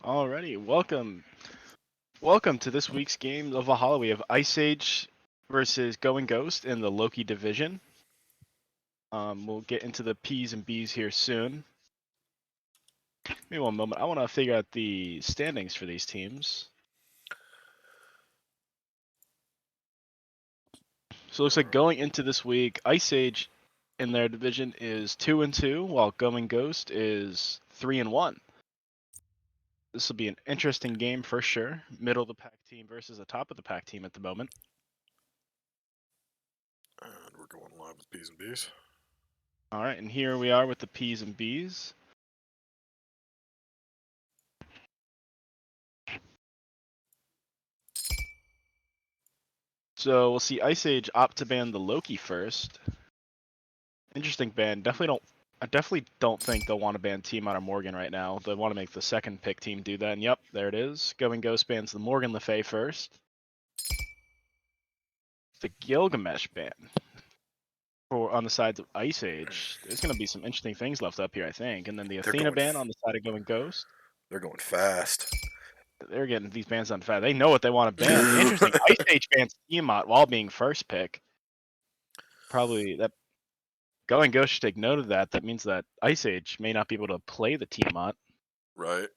Alrighty, welcome to this week's game of Valhalla. We have Ice Age versus Going Ghost in the Loki division. We'll get into the P's and B's here soon. Give me one moment. I want to figure out the standings for these teams. So it looks like going into this week, Ice Age in their division is 2-2, while Going Ghost is 3-1. This will be an interesting game for sure. Middle of the pack team versus the top of the pack team at the moment. And we're going live with P's and B's. All right, and here we are with the P's and B's. So we'll see Ice Age opt to ban the Loki first. Interesting ban. I definitely don't think they'll want to ban Team out of Morgan right now. They want to make the second pick team do that. And yep, there it is. Going Ghost bans the Morgan Le Fay first. The Gilgamesh ban on the sides of Ice Age. There's going to be some interesting things left up here, I think. And then the Athena ban on the side of Going Ghost. They're going fast. They're getting these bans done fast. They know what they want to ban. Interesting. Ice Age bans Tiamat while being first pick. Probably that. Going Ghost should take note of that. That means that Ice Age may not be able to play the Tiamat. Right.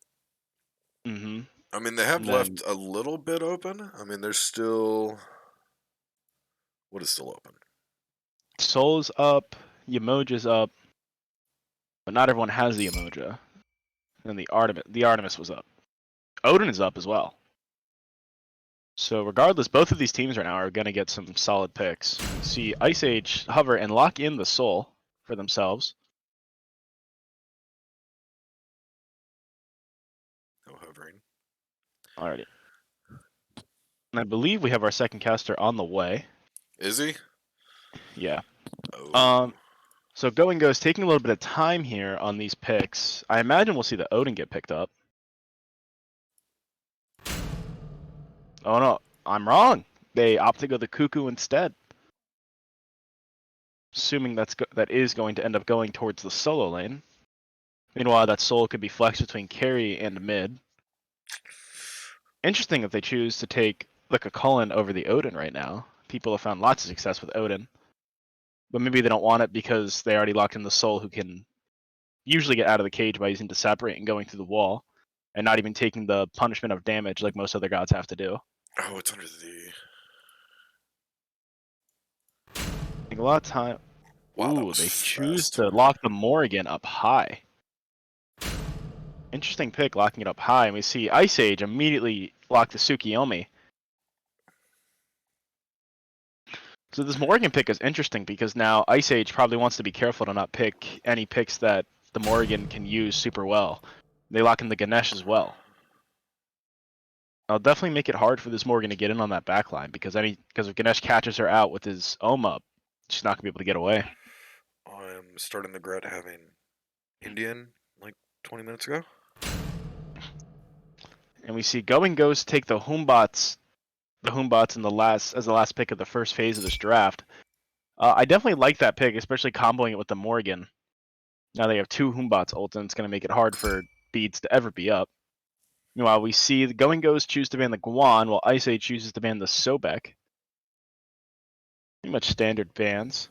Mm-hmm. I mean, they have left a little bit open. I mean, there's still... What is still open? Soul's up, Yamoja's up, but not everyone has the Yamoja. And the Artemis was up. Odin is up as well. So regardless, both of these teams right now are going to get some solid picks. You see Ice Age hover and lock in the Soul for themselves. No hovering. Alrighty. And I believe we have our second caster on the way. Is he? Yeah. Oh. So Going Ghost taking a little bit of time here on these picks. I imagine we'll see the Odin get picked up. Oh no, I'm wrong. They opt to go the Cuckoo instead. Assuming that is going to end up going towards the solo lane. Meanwhile, that soul could be flexed between carry and mid. Interesting if they choose to take like a Cullen over the Odin right now. People have found lots of success with Odin. But maybe they don't want it because they already locked in the soul who can usually get out of the cage by using to separate and going through the wall. And not even taking the punishment of damage like most other gods have to do. Oh, it's under the... Take a lot of time. Wow, Ooh, they choose to lock the Morrigan up high. Interesting pick, locking it up high. And we see Ice Age immediately lock the Tsukiyomi. So this Morrigan pick is interesting because now Ice Age probably wants to be careful to not pick any picks that the Morrigan can use super well. They lock in the Ganesh as well. I'll definitely make it hard for this Morgan to get in on that backline because if Ganesh catches her out with his Ohm up, she's not gonna be able to get away. I'm starting to regret having Indian like 20 minutes ago. And we see Going Ghost take the Humbots in the last pick of the first phase of this draft. I definitely like that pick, especially comboing it with the Morgan. Now they have two Humbots ult, and it's going to make it hard for beads to ever be up. Meanwhile, we see the Going Ghost choose to ban the Guan, while Ice Age chooses to ban the Sobek. Pretty much standard bans.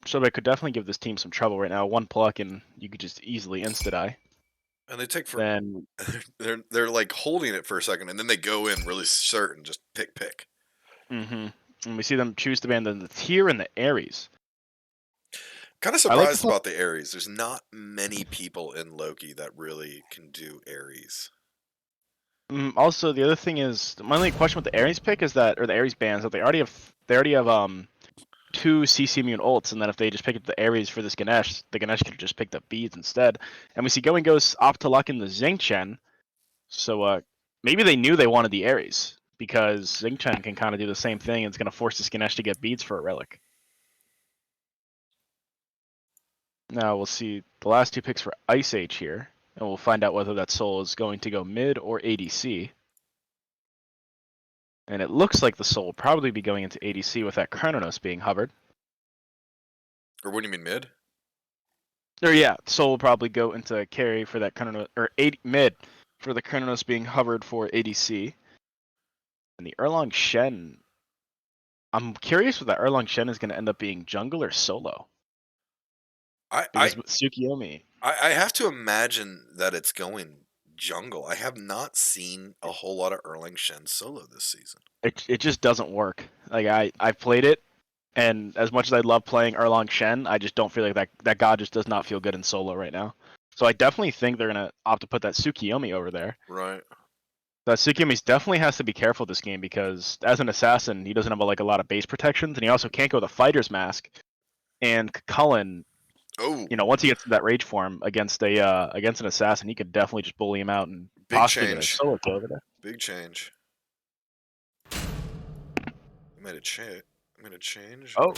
Sobek could definitely give this team some trouble right now. One pluck, and you could just easily insta-die. And they take for... Then they're like holding it for a second, and then they go in really certain, just pick. Mm-hmm. And we see them choose to ban the Tyr and the Ares. Kind of surprised about the Ares. There's not many people in Loki that really can do Ares. Also, the other thing is, my only question with the Ares pick is that, or the Ares bans, that they already have two CC immune ults, and then if they just pick up the Ares for this Ganesh, the Ganesh could have just picked up beads instead. And we see Going Ghost opt to lock in the Xingqian, so maybe they knew they wanted the Ares, because Xingqian can kind of do the same thing, and it's going to force this Ganesh to get beads for a relic. Now we'll see the last two picks for Ice Age here, and we'll find out whether that soul is going to go mid or ADC. And it looks like the soul will probably be going into ADC with that Chronos being hovered. Or what do you mean mid? Or yeah, Soul will probably go into carry for that Kronos, or mid for the Kronos being hovered for ADC. And the Erlang Shen, I'm curious what that Erlang Shen is going to end up being, jungle or solo. Because with Tsukiyomi, I have to imagine that it's going jungle. I have not seen a whole lot of Erlang Shen solo this season. it just doesn't work. Like I've played it, and as much as I love playing Erlang Shen, I just don't feel like that god just does not feel good in solo right now. So I definitely think they're gonna opt to put that Tsukiyomi over there. Right. That Tsukiyomi definitely has to be careful this game because as an assassin, he doesn't have like a lot of base protections, and he also can't go with a fighter's mask. And Cullen, Oh, once he gets to that rage form against an assassin, he could definitely just bully him out and big possibly get a change. solo kill over there. Big change. I made a change. Oh,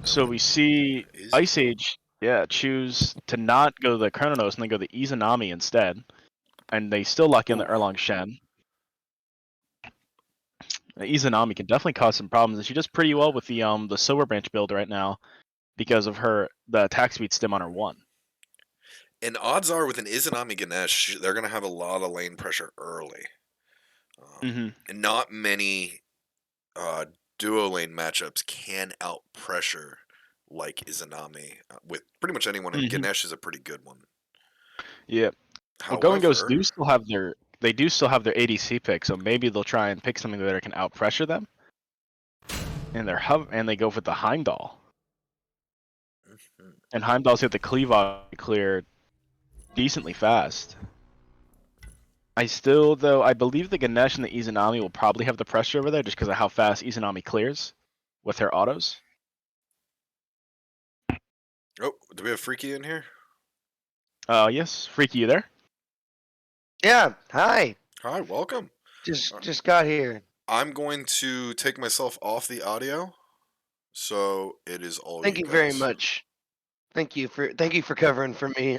so we see Ice Age, choose to not go the Chronos and then go the Izanami instead, and they still lock in the Erlang Shen. Izanami can definitely cause some problems, and she does pretty well with the Silver Branch build right now because of the attack speed stim on her 1. And odds are with an Izanami Ganesh, they're going to have a lot of lane pressure early. And not many duo lane matchups can out pressure like Izanami with pretty much anyone, and Ganesh is a pretty good one. Yeah. Well, Going Ghosts do still have their ADC pick, so maybe they'll try and pick something that can out pressure them. And they go for the Heimdall. And Heimdall's hit the Cleavage clear decently fast. I believe the Ganesh and the Izanami will probably have the pressure over there just because of how fast Izanami clears with her autos. Oh, do we have Freaky in here? Yes. Freaky, you there? Yeah, hi. Hi, welcome. Just got here. I'm going to take myself off the audio, so it is all Thank you guys. very much. Thank you for covering for me.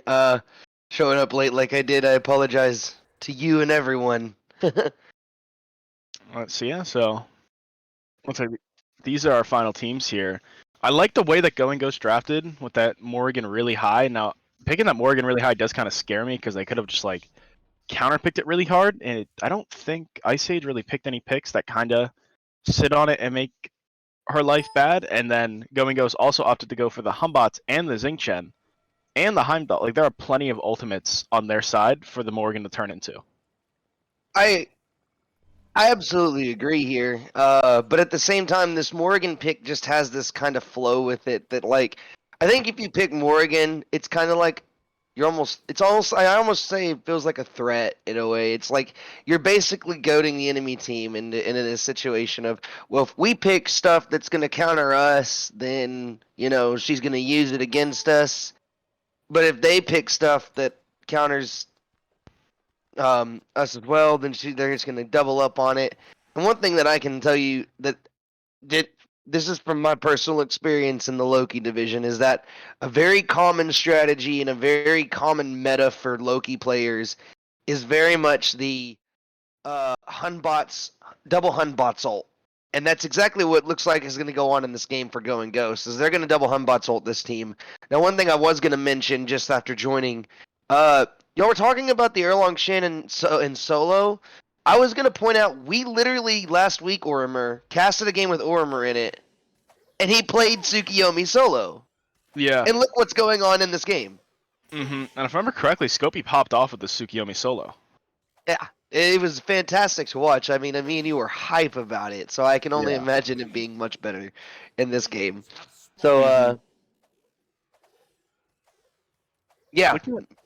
Showing up late like I did. I apologize to you and everyone. Let's see. Yeah. So, these are our final teams here. I like the way that Going Ghost drafted with that Morrigan really high. Now, picking that Morrigan really high does kind of scare me because they could have just like counterpicked it really hard, and I don't think Ice Age really picked any picks that kind of sit on it and make her life bad. And then Going Ghost also opted to go for the Humbots and the Xingqian and the Heimdall. Like there are plenty of ultimates on their side for the Morrigan to turn into. I absolutely agree here. But at the same time, this Morrigan pick just has this kind of flow with it that, like, I think if you pick Morrigan, it's kind of like I almost say it feels like a threat in a way. It's like you're basically goading the enemy team in a situation of, well, if we pick stuff that's going to counter us, then, she's going to use it against us. But if they pick stuff that counters us as well, then they're just going to double up on it. And one thing that I can tell you that this is from my personal experience in the Loki division, is that a very common strategy and a very common meta for Loki players is very much the double Hunbots ult. And that's exactly what looks like is going to go on in this game for Going Ghosts, is they're going to double Hunbots ult this team. Now, one thing I was going to mention just after joining, y'all were talking about the Erlang Shen in solo. I was going to point out, we literally last week, Orimer, casted a game with Orimer in it, and he played Tsukiyomi solo. Yeah. And look what's going on in this game. And if I remember correctly, Scopey popped off with the Tsukiyomi solo. Yeah, it was fantastic to watch. I mean, me and you were hype about it, so I can only imagine it being much better in this game. So, yeah,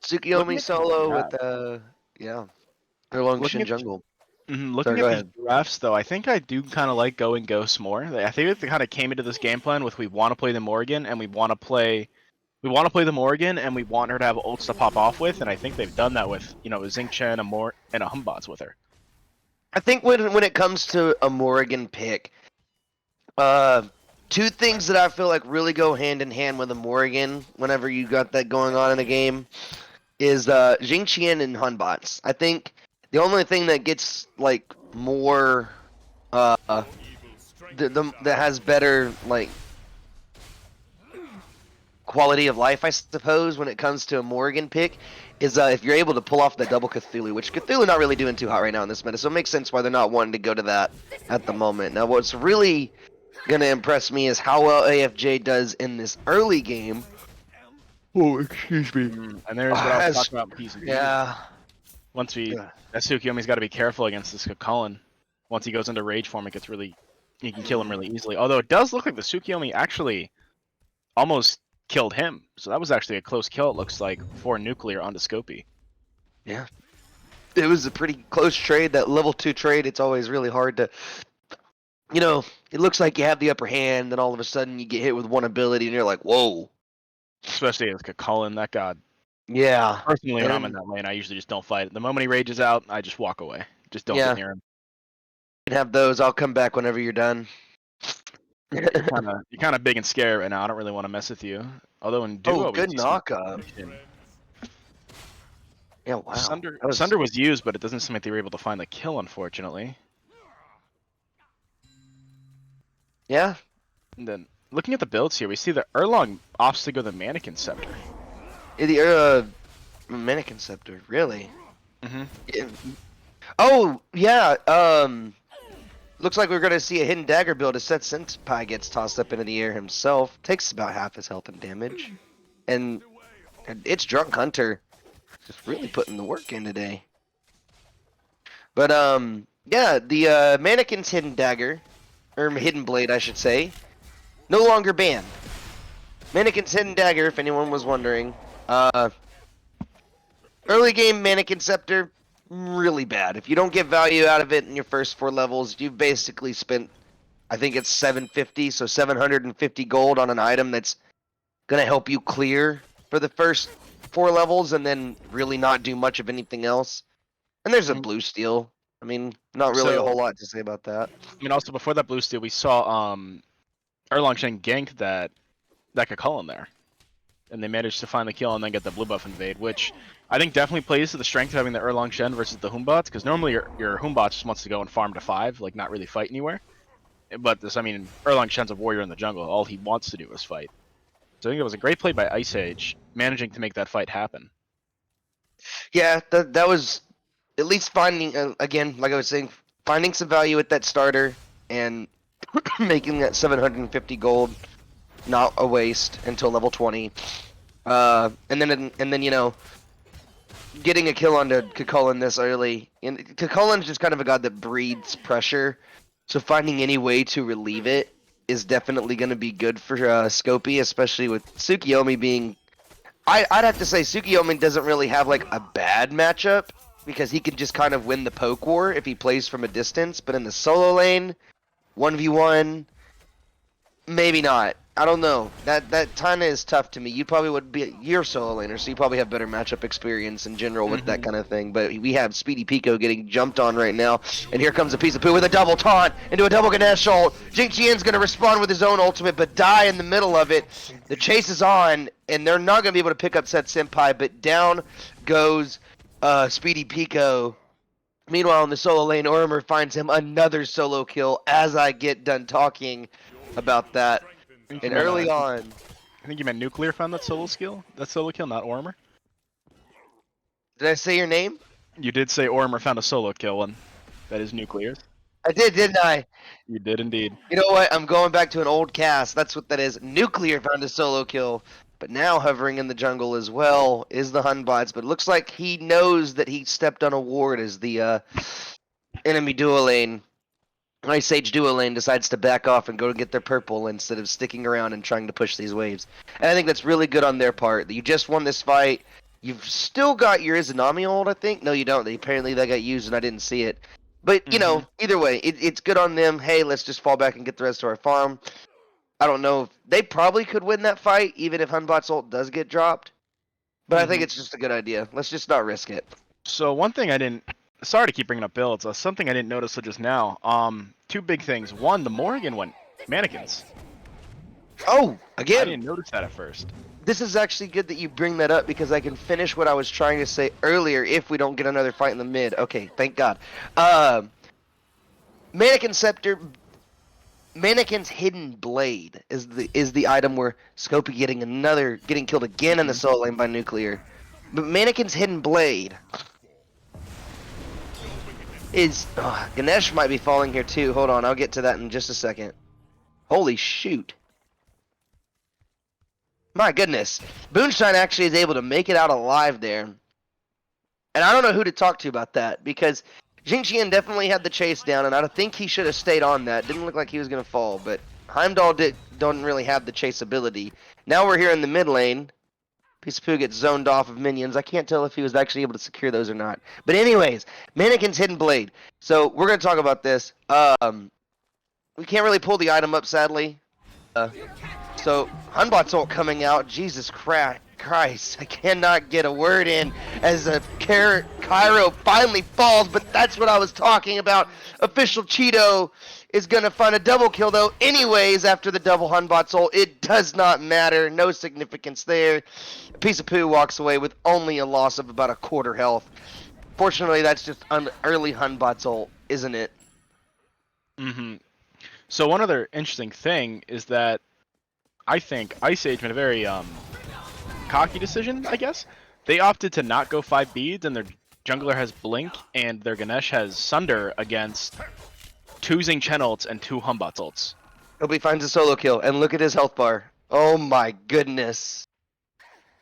Tsukiyomi solo with, Erlang Shen jungle. Looking at these drafts, though, I think I do kind of like Going Ghosts more. I think they kind of came into this game plan with we want to play the Morrigan and we want to play the Morrigan and we want her to have ults to pop off with, and I think they've done that with a Xingqian, and a Humbots with her. I think when it comes to a Morrigan pick, two things that I feel like really go hand in hand with a Morrigan whenever you got that going on in a game is Xingqian and Hunbots. I think the only thing that gets like more that has better like quality of life, I suppose, when it comes to a Morrigan pick, is if you're able to pull off the double Cthulhu, which Cthulhu not really doing too hot right now in this meta, so it makes sense why they're not wanting to go to that at the moment. Now, what's really going to impress me is how well AFJ does in this early game. Oh, excuse me. And there's what I was talking about in piece of Yeah. Once Tsukiyomi's got to be careful against this Cullen. Once he goes into rage form, you can kill him really easily. Although it does look like the Tsukiyomi actually almost killed him. So that was actually a close kill, it looks like, for Nuclear onto Scopy. Yeah. It was a pretty close trade. That level 2 trade, it's always really hard to... You know, it looks like you have the upper hand, then all of a sudden you get hit with one ability, and you're like, whoa. Especially as Cullen, that god. Yeah. Personally, when I'm in that lane, I usually just don't fight. The moment he rages out, I just walk away. Just don't get near him. You can have those. I'll come back whenever you're done. You're kind of big and scared right now. I don't really want to mess with you. Although in duo, good knockup. Yeah, wow. Sunder was used, but it doesn't seem like they were able to find the kill, unfortunately. Yeah. And then looking at the builds here, we see that Erlong opts to go the Mannequin Scepter. The Mannequin Scepter, really? Mm-hmm. Yeah. Oh, yeah. Looks like we're going to see a Hidden Dagger build as Seth Senpai gets tossed up into the air himself. Takes about half his health and damage. And ItsDrunkHunter just really putting the work in today. But, yeah, the Mannequin's Hidden Dagger, or Hidden Blade, I should say, no longer banned. Mannequin's Hidden Dagger, if anyone was wondering. Early game Mannequin Scepter, really bad. If you don't get value out of it in your first 4 levels, you've basically spent, I think it's 750, so 750 gold on an item that's going to help you clear for the first 4 levels and then really not do much of anything else. And there's a blue steel. I mean, not really a whole lot to say about that. I mean, also before that blue steel, we saw Erlong Shen ganked that Cullen there. And they managed to find the kill and then get the blue buff invade, which I think definitely plays to the strength of having the Erlong Shen versus the Humbots, because normally your Humbot just wants to go and farm to 5, like not really fight anywhere. But Erlong Shen's a warrior in the jungle. All he wants to do is fight. So I think it was a great play by Ice Age, managing to make that fight happen. Yeah, that was at least finding, again, like I was saying, finding some value at that starter and making that 750 gold not a waste until level 20. And then you know, getting a kill onto Kukulin this early. And Kukulin's just kind of a god that breeds pressure, so finding any way to relieve it is definitely going to be good for Scopy, especially with Tsukiyomi being... I'd have to say Tsukiyomi doesn't really have like a bad matchup, because he can just kind of win the poke war if he plays from a distance, but in the solo lane, 1v1, maybe not. I don't know. That kind of is tough to me. You probably would be your solo laner, so you probably have better matchup experience in general with that kind of thing. But we have Speedy Pico getting jumped on right now, and here comes APeiceofPoo with a double taunt into a double Ganesh ult. Jing Qian's going to respond with his own ultimate, but die in the middle of it. The chase is on, and they're not going to be able to pick up Seth Senpai, but down goes Speedy Pico. Meanwhile, in the solo lane, Orimer finds him another solo kill as I get done talking about that. And early on... I think you meant Nuclear found that solo kill, not Orimer. Did I say your name? You did say Orimer found a solo kill, and that is Nuclear's. I did, didn't I? You did indeed. You know what? I'm going back to an old cast. That's what that is. Nuclear found a solo kill. But now hovering in the jungle as well is the Hunbots. But it looks like he knows that he stepped on a ward as the enemy duo lane. Ice Age duo lane decides to back off and go get their purple instead of sticking around and trying to push these waves. And I think that's really good on their part. You just won this fight. You've still got your Izanami ult, I think. No, you don't. Apparently that got used and I didn't see it. But, you know, either way, it's good on them. Hey, let's just fall back and get the rest of our farm. I don't know. They probably could win that fight, even if Hunbot's ult does get dropped. But I think it's just a good idea. Let's just not risk it. So one thing I didn't... Sorry to keep bringing up builds. Something I didn't notice till just now. 2 big things. One, the Morrigan went mannequins. Oh, again. I didn't notice that at first. This is actually good that you bring that up because I can finish what I was trying to say earlier if we don't get another fight in the mid. Okay, thank God. Mannequin Scepter, Mannequin's Hidden Blade is the item where Scopey getting killed again in the solo lane by Nuclear. But Mannequin's Hidden Blade is Ganesh might be falling here too. Hold on, I'll get to that in just a second. Holy shoot. My goodness. Booneshine actually is able to make it out alive there. And I don't know who to talk to about that, because Jingqian definitely had the chase down, and I think he should have stayed on that. Didn't look like he was going to fall, but Heimdall don't really have the chase ability. Now we're here in the mid lane. APeiceofPoo gets zoned off of minions. I can't tell if he was actually able to secure those or not. But anyways, Mannequin's Hidden Blade. So we're going to talk about this. We can't really pull the item up, sadly. So Hunbot's ult coming out. Jesus Christ, I cannot get a word in as a Kairo finally falls, but that's what I was talking about. OfficialCheeto is going to find a double kill, though, anyways, after the double Hunbot's ult. It does not matter. No significance there. APeiceofPoo walks away with only a loss of about a quarter health. Fortunately, that's just an early Hunbot's ult, isn't it? So one other interesting thing is that I think IceAge made a very cocky decision, I guess. They opted to not go 5 beads, and their jungler has Blink, and their Ganesh has Sunder against 2 Xingqian ults and 2 Hunbot's ults. Kobe finds a solo kill, and look at his health bar. Oh my goodness.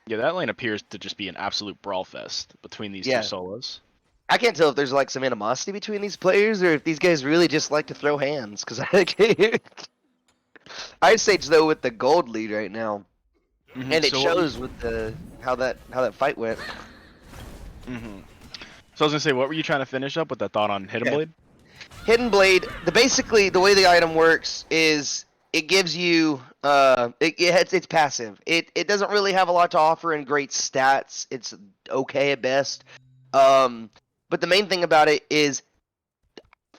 Yeah, that lane appears to just be an absolute brawl fest between these 2 solos. I can't tell if there's like some animosity between these players, or if these guys really just like to throw hands, because IceAge though with the gold lead right now. And it shows with how that fight went. So I was gonna say, what were you trying to finish up with that thought on Hidden Blade? Hidden Blade. Basically the way the item works is it gives you it's passive. It doesn't really have a lot to offer in great stats. It's okay at best. But the main thing about it is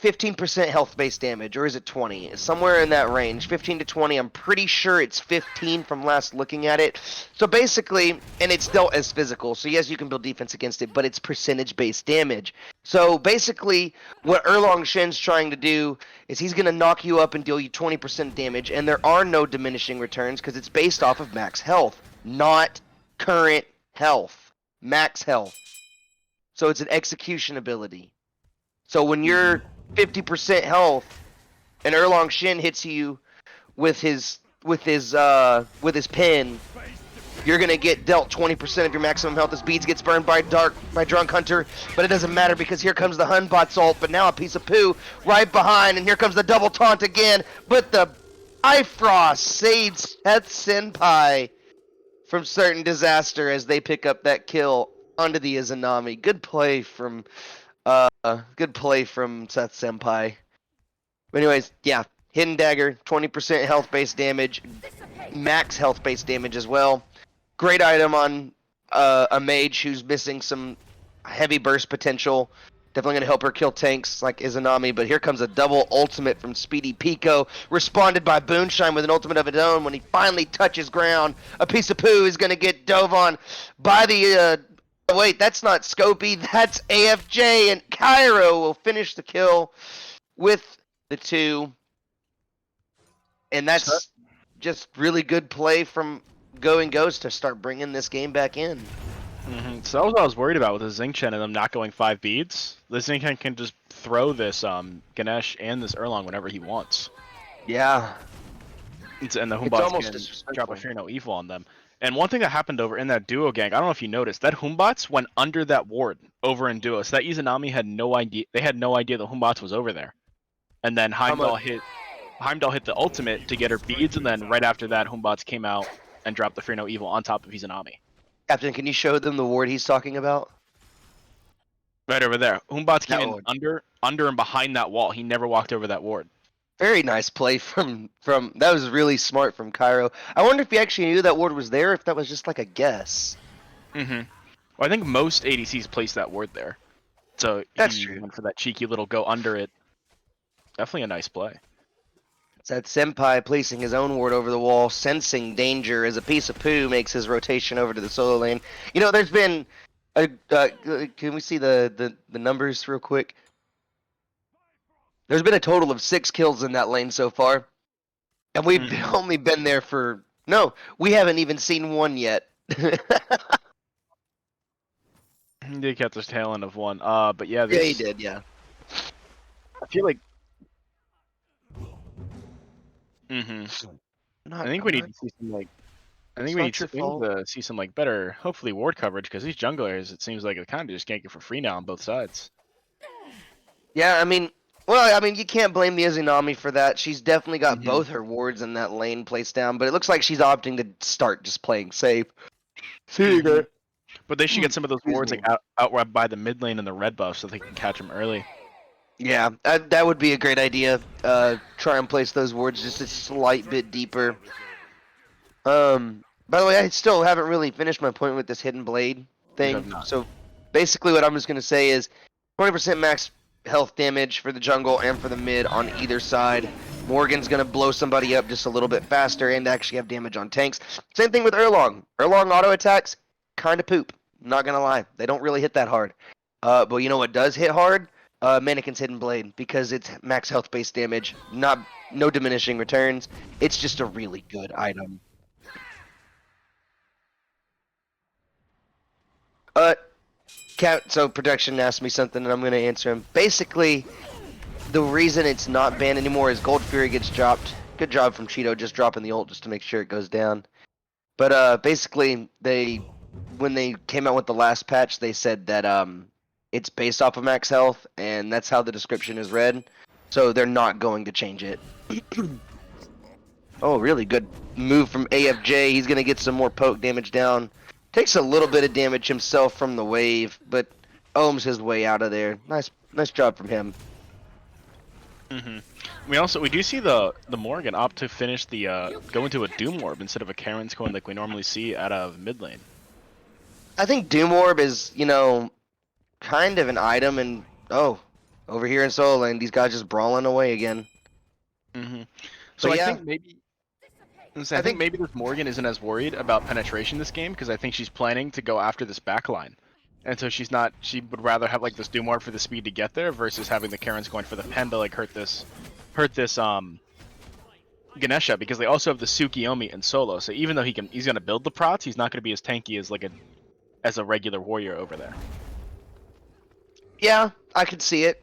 15% health based damage, or is it 20? It's somewhere in that range, 15 to 20. I'm pretty sure it's 15 from last looking at it. So basically, and it's dealt as physical. So yes, you can build defense against it, but it's percentage based damage. So basically, what Shen's trying to do is he's going to knock you up and deal you 20% damage, and there are no diminishing returns because it's based off of max health, not current health. Max health. So it's an execution ability. So when you're 50% health, and Shen hits you with his pin, you're gonna get dealt 20% of your maximum health as Beads gets burned by DrunkHunter, but it doesn't matter because here comes the Hunbot's ult, but now APeiceofPoo right behind, and here comes the double taunt again, but the Bifrost saves Seth Senpai from certain disaster as they pick up that kill onto the Izanami. Good play from Seth Senpai. But anyways, yeah, Hidden Dagger, 20% health based damage, max health based damage as well. Great item on a mage who's missing some heavy burst potential. Definitely gonna help her kill tanks like Izanami, but here comes a double ultimate from Speedy Pico, responded by Booneshine with an ultimate of his own. When he finally touches ground, APeiceofPoo is gonna get dove on by the wait, that's not Scopey, that's AFJ, and Kairo will finish the kill with the 2. And that's just really good play from Going Ghost to start bringing this game back in. So that was what I was worried about with the Xingqian and them not going 5 beads. The Xingqian can just throw this Ganesh and this Erlang whenever he wants. Yeah. And the Hunbots can drop a Fear No Evil on them. And one thing that happened over in that duo gank, I don't know if you noticed, that Hunbots went under that ward over in duo. So that Izanami had no idea. They had no idea the Hunbots was over there. And then Heimdall hit the ultimate to get her beads, and then right after that, Hunbots came out and dropped the Fear No Evil on top of Izanami. Captain, can you show them the ward he's talking about? Right over there. Hunbots came in under and behind that wall. He never walked over that ward. Very nice play from that was really smart from Kairo. I wonder if he actually knew that ward was there, if that was just like a guess. Well, I think most ADCs place that ward there. So that's he true. went for that cheeky little go under it. Definitely a nice play. It's that Senpai placing his own ward over the wall, sensing danger as APeiceofPoo makes his rotation over to the solo lane. You know, there's been can we see the numbers real quick? There's been a total of 6 kills in that lane so far. And we've only been there for... No, we haven't even seen one yet. He did catch the tail end of one. But yeah, Yeah, this... he did, yeah. I feel like... Not, I think we need to see some, like... I think we need to see some, like, better, hopefully, ward coverage, because these junglers, it seems like, are kind of just ganking for free now on both sides. Yeah, I mean... Well, I mean, you can't blame the Izanami for that. She's definitely got both her wards in that lane placed down, but it looks like she's opting to start just playing safe. But they should get some of those wards like out by the mid lane and the red buff so they can catch them early. Yeah, that would be a great idea. Try and place those wards just a slight bit deeper. By the way, I still haven't really finished my point with this hidden blade thing. So basically what I'm just going to say is 20% max health damage for the jungle and for the mid on either side. Morgan's going to blow somebody up just a little bit faster and actually have damage on tanks. Same thing with Erlong. Erlong auto attacks, kind of poop. Not going to lie. They don't really hit that hard. But you know what does hit hard? Mannequin's Hidden Blade, because it's max health based damage, no diminishing returns. It's just a really good item. So Production asked me something and I'm going to answer him. Basically, the reason it's not banned anymore is Gold Fury gets dropped. Good job from Cheeto just dropping the ult just to make sure it goes down. But basically, when they came out with the last patch, they said that it's based off of max health, and that's how the description is read. So they're not going to change it. Oh, really good move from AFJ. He's going to get some more poke damage down. Takes a little bit of damage himself from the wave, but ohms his way out of there. Nice job from him. We do see the Morgan opt to finish the go into a Doom Orb instead of a Karen's coin like we normally see out of mid lane. I think Doom Orb is, kind of an item, and over here in solo lane, these guys just brawling away again. So I think maybe. I think maybe this Morgan isn't as worried about penetration this game because I think she's planning to go after this backline, and so she would rather have like this Doom Orb for the speed to get there versus having the Karen's going for the pen to like hurt this Ganesha, because they also have the Tsukiyomi in solo. So even though he's gonna build the prots, he's not gonna be as tanky as a regular warrior over there. Yeah, I could see it.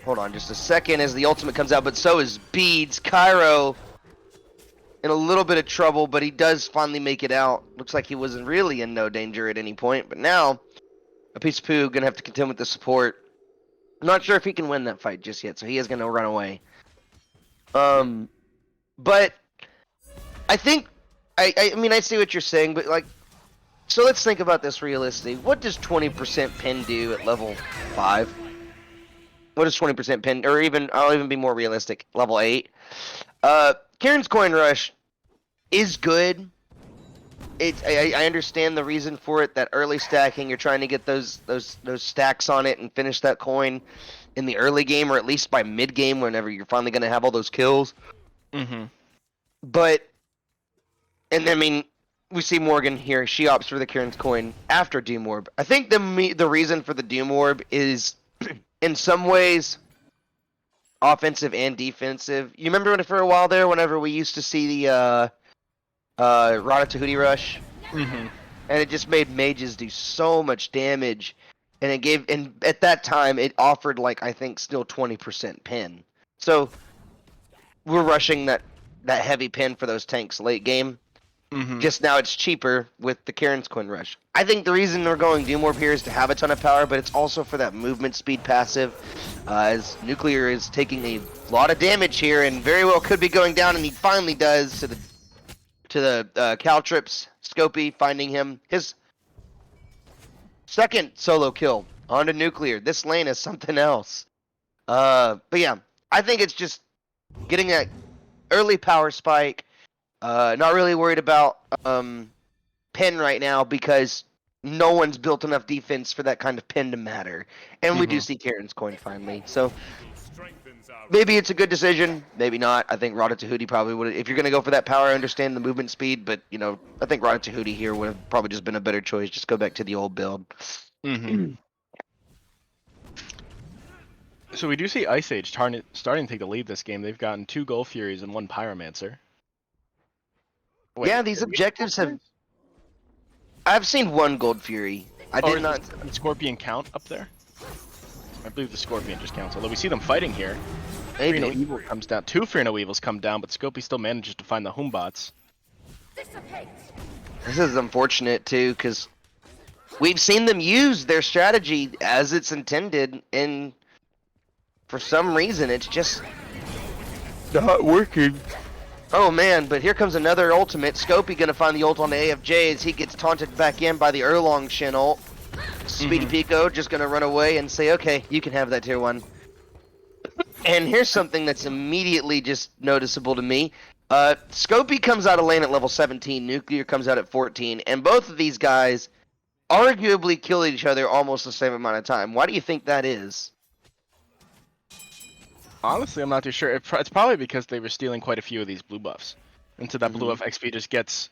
Hold on just a second as the ultimate comes out, but so is Beads. Kairo in a little bit of trouble, but he does finally make it out. Looks like he wasn't really in no danger at any point, but now APeiceofPoo gonna have to contend with the support. I'm not sure if he can win that fight just yet, so he is gonna run away. But I think I mean I see what you're saying, but like, so let's think about this realistically. What does 20% pin do at level 5? What is 20% pin, or I'll even be more realistic, level 8? Karen's Coin Rush is good. I understand the reason for it, that early stacking, you're trying to get those stacks on it and finish that coin in the early game, or at least by mid game whenever you're finally going to have all those kills. But, and I mean, we see Morgan here, she opts for the Karen's Coin after Doom Orb. I think the reason for the Doom Orb is in some ways offensive and defensive. You remember when for a while there, whenever we used to see the Ratatouille Rush, and it just made mages do so much damage, and at that time it offered like I think still 20% pin. So we're rushing that heavy pin for those tanks late game. Just now it's cheaper with the Karen's Coin Rush. I think the reason we're going Doom Orb here is to have a ton of power, but it's also for that movement speed passive, as Nuclear is taking a lot of damage here and very well could be going down, and he finally does to the Caltrips. Scopy finding him his second solo kill onto Nuclear. This lane is something else. But yeah, I think it's just getting that early power spike. Not really worried about pin right now because no one's built enough defense for that kind of pin to matter. And we do see Karen's Coin finally. So maybe it's a good decision, maybe not. I think Ratatouille probably would have, if you're going to go for that power, I understand the movement speed, but I think Ratatouille here would have probably just been a better choice. Just go back to the old build. So we do see Ice Age starting to take the lead this game. They've gotten 2 Gold Furies and 1 Pyromancer. Wait, Yeah, these did we get objectives Gold have. Furies? I've seen 1 Gold Fury. I Or did not. does the Scorpion count up there? I believe the Scorpion just counts. Although we see them fighting here. Maybe. Fear No Evil comes down. 2 Fear No Evils come down, but Scopey still manages to find the Homebots. This is unfortunate too, because we've seen them use their strategy as it's intended, and for some reason it's just not working. Oh man, but here comes another ultimate. Scopey gonna find the ult on the AFJ as he gets taunted back in by the Erlong Shin ult. Speedy Pico just gonna run away and say, okay, you can have that tier 1. And here's something that's immediately just noticeable to me. Scopey comes out of lane at level 17, Nuclear comes out at 14, and both of these guys arguably kill each other almost the same amount of time. Why do you think that is? Honestly, I'm not too sure. It's probably because they were stealing quite a few of these blue buffs. And so that blue buff XP just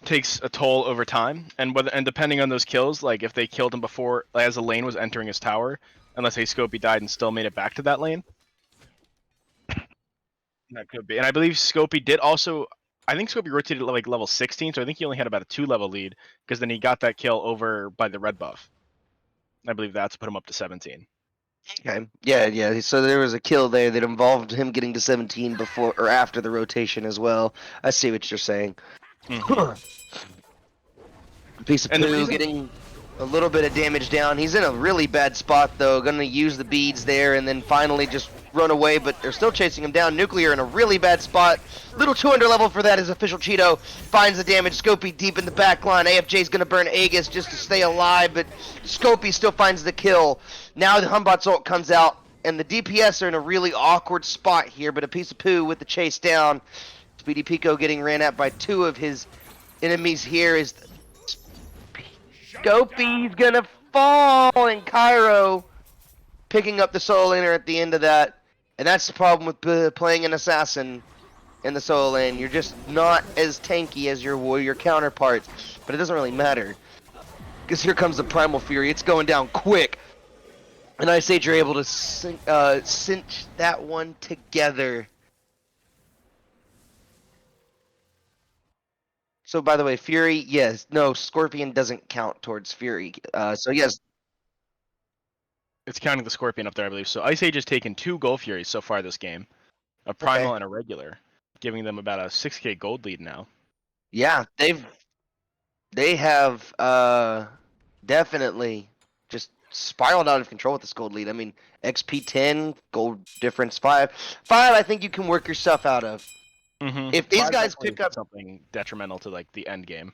takes a toll over time. And depending on those kills, like if they killed him before as a lane was entering his tower, unless say Scopey died and still made it back to that lane. That could be. And I believe Scopey did also. I think Scopey rotated at like level 16, so I think he only had about a 2-level lead because then he got that kill over by the red buff. I believe that's put him up to 17. Okay. Yeah. So there was a kill there that involved him getting to 17 before or after the rotation as well. I see what you're saying. Piece of Poo getting a little bit of damage down. He's in a really bad spot though. Gonna use the beads there and then finally just run away, but they're still chasing him down. Nuclear in a really bad spot. Little 200 level for that is OfficialCheeto. Finds the damage. Scopey deep in the back line. AFJ's gonna burn Aegis just to stay alive, but Scopey still finds the kill. Now the Humbot's ult comes out, and the DPS are in a really awkward spot here, but a Piece of Poo with the chase down. Speedy Pico getting ran at by 2 of his enemies here is Scopey's gonna fall, and Cairo picking up the solo laner at the end of that. And that's the problem with playing an assassin in the solo lane. You're just not as tanky as your warrior counterparts. But it doesn't really matter, because here comes the Primal Fury. It's going down quick. And Ice Age are able to cinch that one together. So, by the way, Fury, yes. No, Scorpion doesn't count towards Fury. So, yes. It's counting the Scorpion up there, I believe. So Ice Age has taken 2 Gold Furies so far this game. A Primal and a regular. Giving them about a 6k gold lead now. Yeah, they have definitely just spiraled out of control with this gold lead. I mean, XP 10, gold difference 5. 5 I think you can work yourself out of. If these guys pick up something detrimental to like the end game.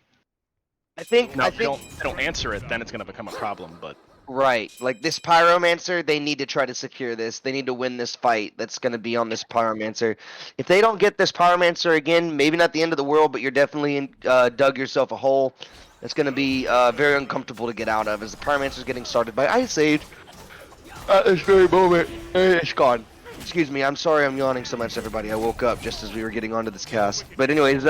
I think if they don't answer it, then it's going to become a problem, but right. Like this Pyromancer, they need to try to secure this. They need to win this fight that's going to be on this Pyromancer. If they don't get this Pyromancer again, maybe not the end of the world, but you're definitely dug yourself a hole. It's going to be very uncomfortable to get out of as the Pyromancer's getting started by Ice Age. At this very moment, it's gone. Excuse me, I'm sorry I'm yawning so much, everybody. I woke up just as we were getting onto this cast. But anyways,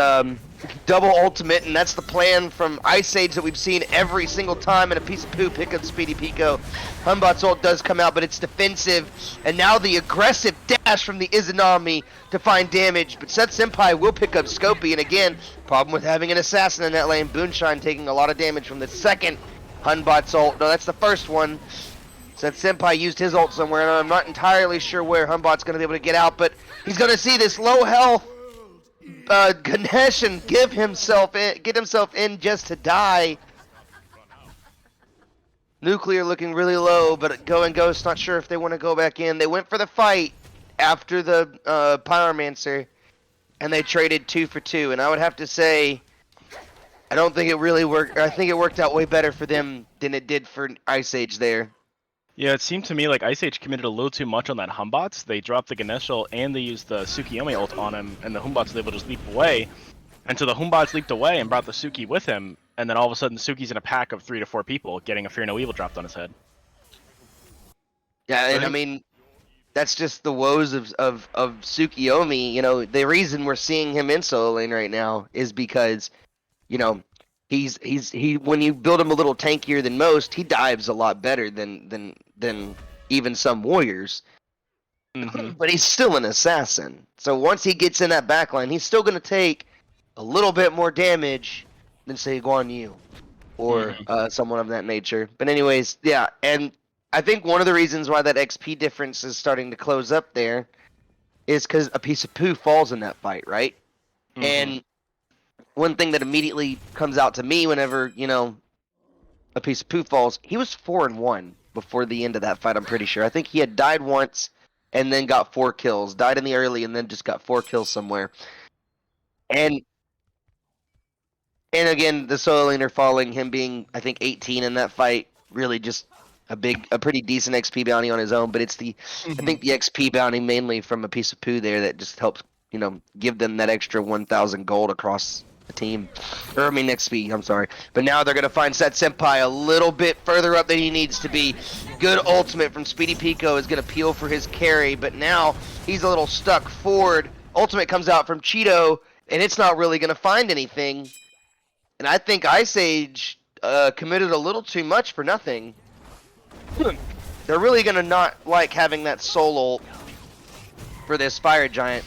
double ultimate, and that's the plan from Ice Age that we've seen every single time, and a Piece of Poo pick up Speedy Pico. Humbot's ult does come out, but it's defensive, and now the aggressive dash from the Izanami to find damage, but Seth Senpai will pick up Scopey, and again, problem with having an assassin in that lane. Booneshine taking a lot of damage from the second Humbot's ult. No, that's the first one. Seth Senpai used his ult somewhere, and I'm not entirely sure where Humbot's going to be able to get out, but he's going to see this low health Ganesh and get himself in just to die. Nuclear looking really low, but Going Ghost not sure if they want to go back in. They went for the fight after the Pyromancer, and they traded 2 for 2, and I would have to say, I don't think it really worked. I think it worked out way better for them than it did for Ice Age there. Yeah, it seemed to me like Ice Age committed a little too much on that Humbots. They dropped the Ganesh ult and they used the Tsukiyomi ult on him, and the Humbots was able to just leap away. And so the Humbots leaped away and brought the Suki with him, and then all of a sudden the Suki's in a pack of 3 to 4 people, getting a Fear No Evil dropped on his head. Yeah, and I mean, that's just the woes of Tsukiyomi. You know, the reason we're seeing him in solo lane right now is because, you know, he when you build him a little tankier than most, he dives a lot better than even some warriors. but he's still an assassin. So once he gets in that backline, he's still going to take a little bit more damage than, say, Guan Yu or someone of that nature. But anyways, yeah, and I think one of the reasons why that XP difference is starting to close up there is because APeiceofPoo falls in that fight, right? And one thing that immediately comes out to me whenever, APeiceofPoo falls, he was 4-1 before the end of that fight, I'm pretty sure. I think he had died once and then got 4 kills. Died in the early and then just got 4 kills somewhere. And again, the solo laner falling, him being, I think, 18 in that fight, really just a pretty decent XP bounty on his own. But it's I think the XP bounty mainly from APeiceofPoo there that just helps, give them that extra 1,000 gold across the team. Or, I mean, XP, I'm sorry. But now they're going to find Set Senpai a little bit further up than he needs to be. Good ultimate from Speedy Pico is going to peel for his carry, but now he's a little stuck forward. Ultimate comes out from Cheeto, and it's not really going to find anything. And I think Ice Age committed a little too much for nothing. They're really going to not like having that soul ult for this Fire Giant.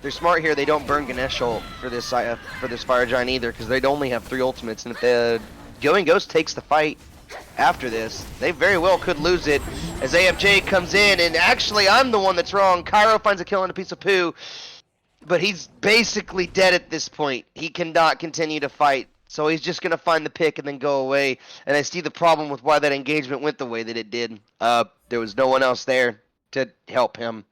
They're smart here. They don't burn Ganesh ult for this Fire Giant either, because they'd only have 3 ultimates. And if the Going Ghost takes the fight after this, they very well could lose it. As AFJ comes in, and actually I'm the one that's wrong. Cairo finds a kill on APeiceofPoo, but he's basically dead at this point. He cannot continue to fight. So he's just going to find the pick and then go away. And I see the problem with why that engagement went the way that it did. There was no one else there to help him.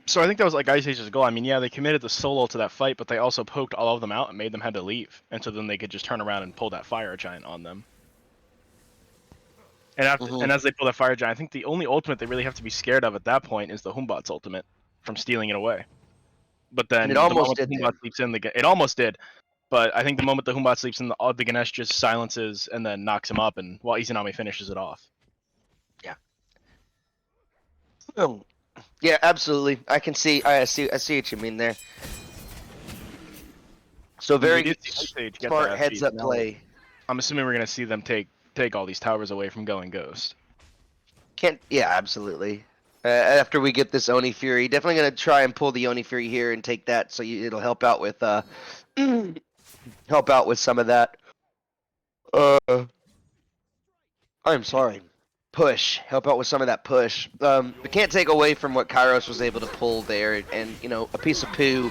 So I think that was like Ice Age's goal. I mean, yeah, they committed the solo to that fight, but they also poked all of them out and made them have to leave. And so then they could just turn around and pull that Fire Giant on them. And and as they pull that Fire Giant, I think the only ultimate they really have to be scared of at that point is the Humbot's ultimate from stealing it away. But then it almost did. Humbot sleeps in, it almost did. But I think the moment the Humbot sleeps in, the Ganesh just silences and then knocks him up, and while Izanami finishes it off. Yeah. Yeah, absolutely. I see what you mean there. So very good, smart heads-up play. I'm assuming we're gonna see them take all these towers away from Going Ghost. Yeah, absolutely. After we get this Oni Fury, definitely gonna try and pull the Oni Fury here and take that, so it'll help out with some of that. I'm sorry. Help out with some of that push. We can't take away from what Kairos was able to pull there, and APeiceofPoo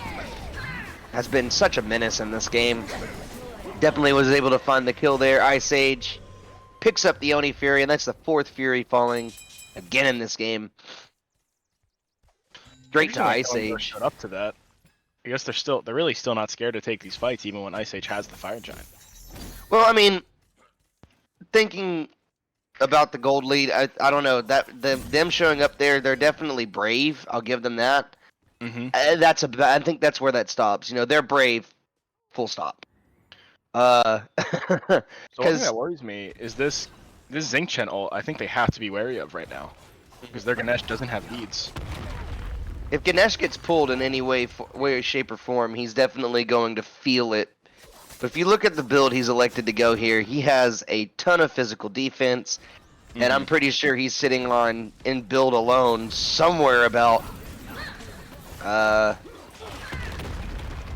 has been such a menace in this game. Definitely was able to find the kill there. Ice Age picks up the Oni Fury, and that's the 4th Fury falling again in this game. Straight to Ice Age. Showed up to that. I guess they're really still not scared to take these fights, even when Ice Age has the Fire Giant. Well, I mean, thinking about the gold lead, I don't know, that them showing up there, they're definitely brave. I'll give them that. I think that's where that stops. They're brave. Full stop. So one thing that worries me is this Zinchen ult. I think they have to be wary of right now because their Ganesh doesn't have beads. If Ganesh gets pulled in any way, shape, or form, he's definitely going to feel it. But if you look at the build he's elected to go here, he has a ton of physical defense, and I'm pretty sure he's sitting on, in build alone, somewhere about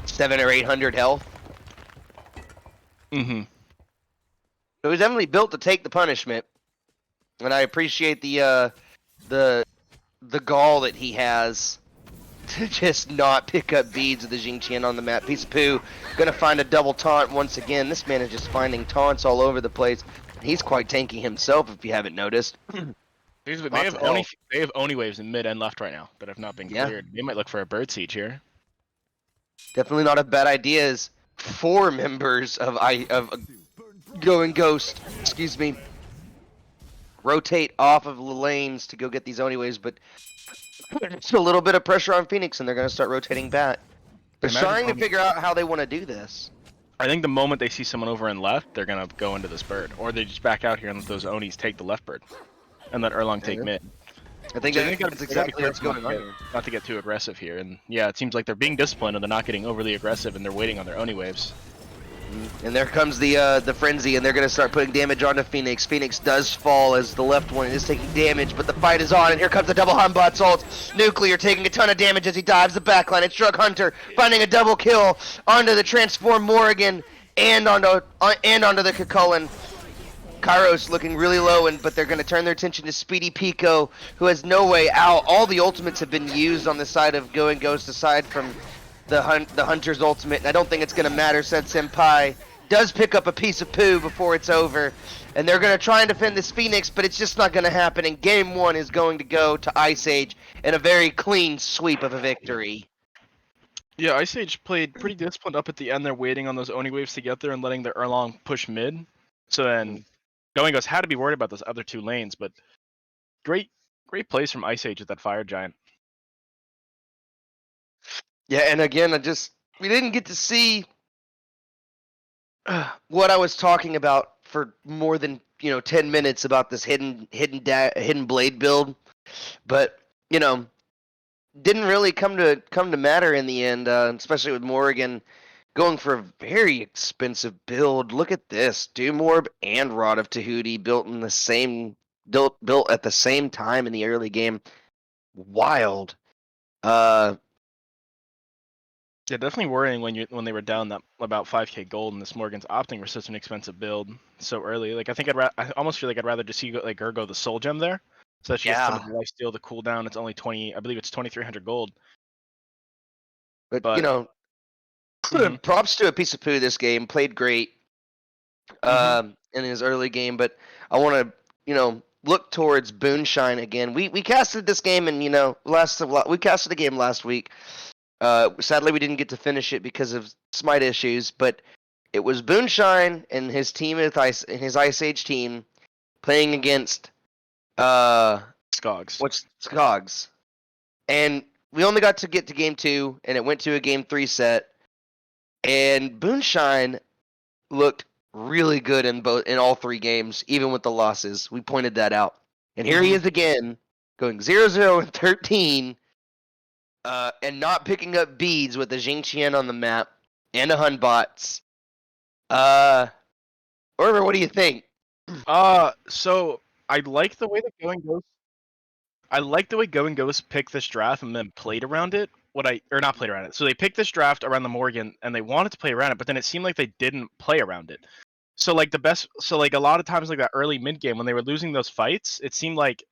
700 or 800 health. So he's definitely built to take the punishment, and I appreciate the gall that he has to just not pick up beads of the Jingqian on the map. APeiceofPoo gonna find a double taunt once again. This man is just finding taunts all over the place. He's quite tanky himself, if you haven't noticed. They have Oni waves in mid and left right now that have not been cleared. They might look for a bird siege here. Definitely not a bad idea. As 4 members of Going Ghost, rotate off of the lanes to go get these Oni waves, but just a little bit of pressure on Phoenix, and they're going to start rotating back. They're trying to figure out how they want to do this. I think the moment they see someone over in left, they're going to go into this bird. Or they just back out here and let those Onis take the left bird. And let Erlong take mid. I think that's exactly what's going on here. Not to get too aggressive here. And yeah, it seems like they're being disciplined and they're not getting overly aggressive and they're waiting on their Oni waves. And there comes the frenzy, and they're gonna start putting damage onto Phoenix. Phoenix does fall as the left one is taking damage, but the fight is on, and here comes the double Humbot's ult. Nuclear taking a ton of damage as he dives the backline. It's ItsDrunkHunter finding a double kill onto the transform Morrigan and onto the Kukulkan. Kairos looking really low, but they're going to turn their attention to Speedy Pico, who has no way out. All the ultimates have been used on the side of Going Ghost aside from the Hunter's ultimate, and I don't think it's going to matter since Senpai does pick up a piece of poo before it's over. And they're going to try and defend this Phoenix, but it's just not going to happen, and Game 1 is going to go to Ice Age in a very clean sweep of a victory. Yeah, Ice Age played pretty disciplined up at the end there, waiting on those Oni waves to get there and letting the Erlong push mid. So then Going Ghost had to be worried about those other 2 lanes, but great plays from Ice Age with that Fire Giant. Yeah, and again, we didn't get to see what I was talking about for more than 10 minutes about this hidden blade build, but didn't really come to matter in the end, especially with Morrigan going for a very expensive build. Look at this, Doom Orb and Rod of Tahuti built at the same time in the early game. Wild. Yeah, definitely worrying when they were down that about 5k gold, and this Morgan's opting for such an expensive build so early. Like I think I almost feel like I'd rather just see like her go the Soul Gem there, so that she gets some of the lifesteal, the cooldown. It's only 20, I believe it's 2,300 gold. But Mhm. props to APeiceofPoo this game. Played great in his early game, but I want to look towards Booneshine again. We casted this game, and we casted a game last week. Sadly, we didn't get to finish it because of smite issues, but it was Booneshine and his team his Ice Age team playing against Skogs. And we only got to get to game 2, and it went to a game 3 set. And Booneshine looked really good in all 3 games, even with the losses. We pointed that out. And here he is again, going 0-0 and 13. And not picking up beads with the Jingqian on the map and a Hunbots. Orver, what do you think? So I like the way that Going Ghost picked this draft and then played around it. Not played around it. So they picked this draft around the Morgan and they wanted to play around it, but then it seemed like they didn't play around it. So like a lot of times like that early mid game when they were losing those fights, it seemed like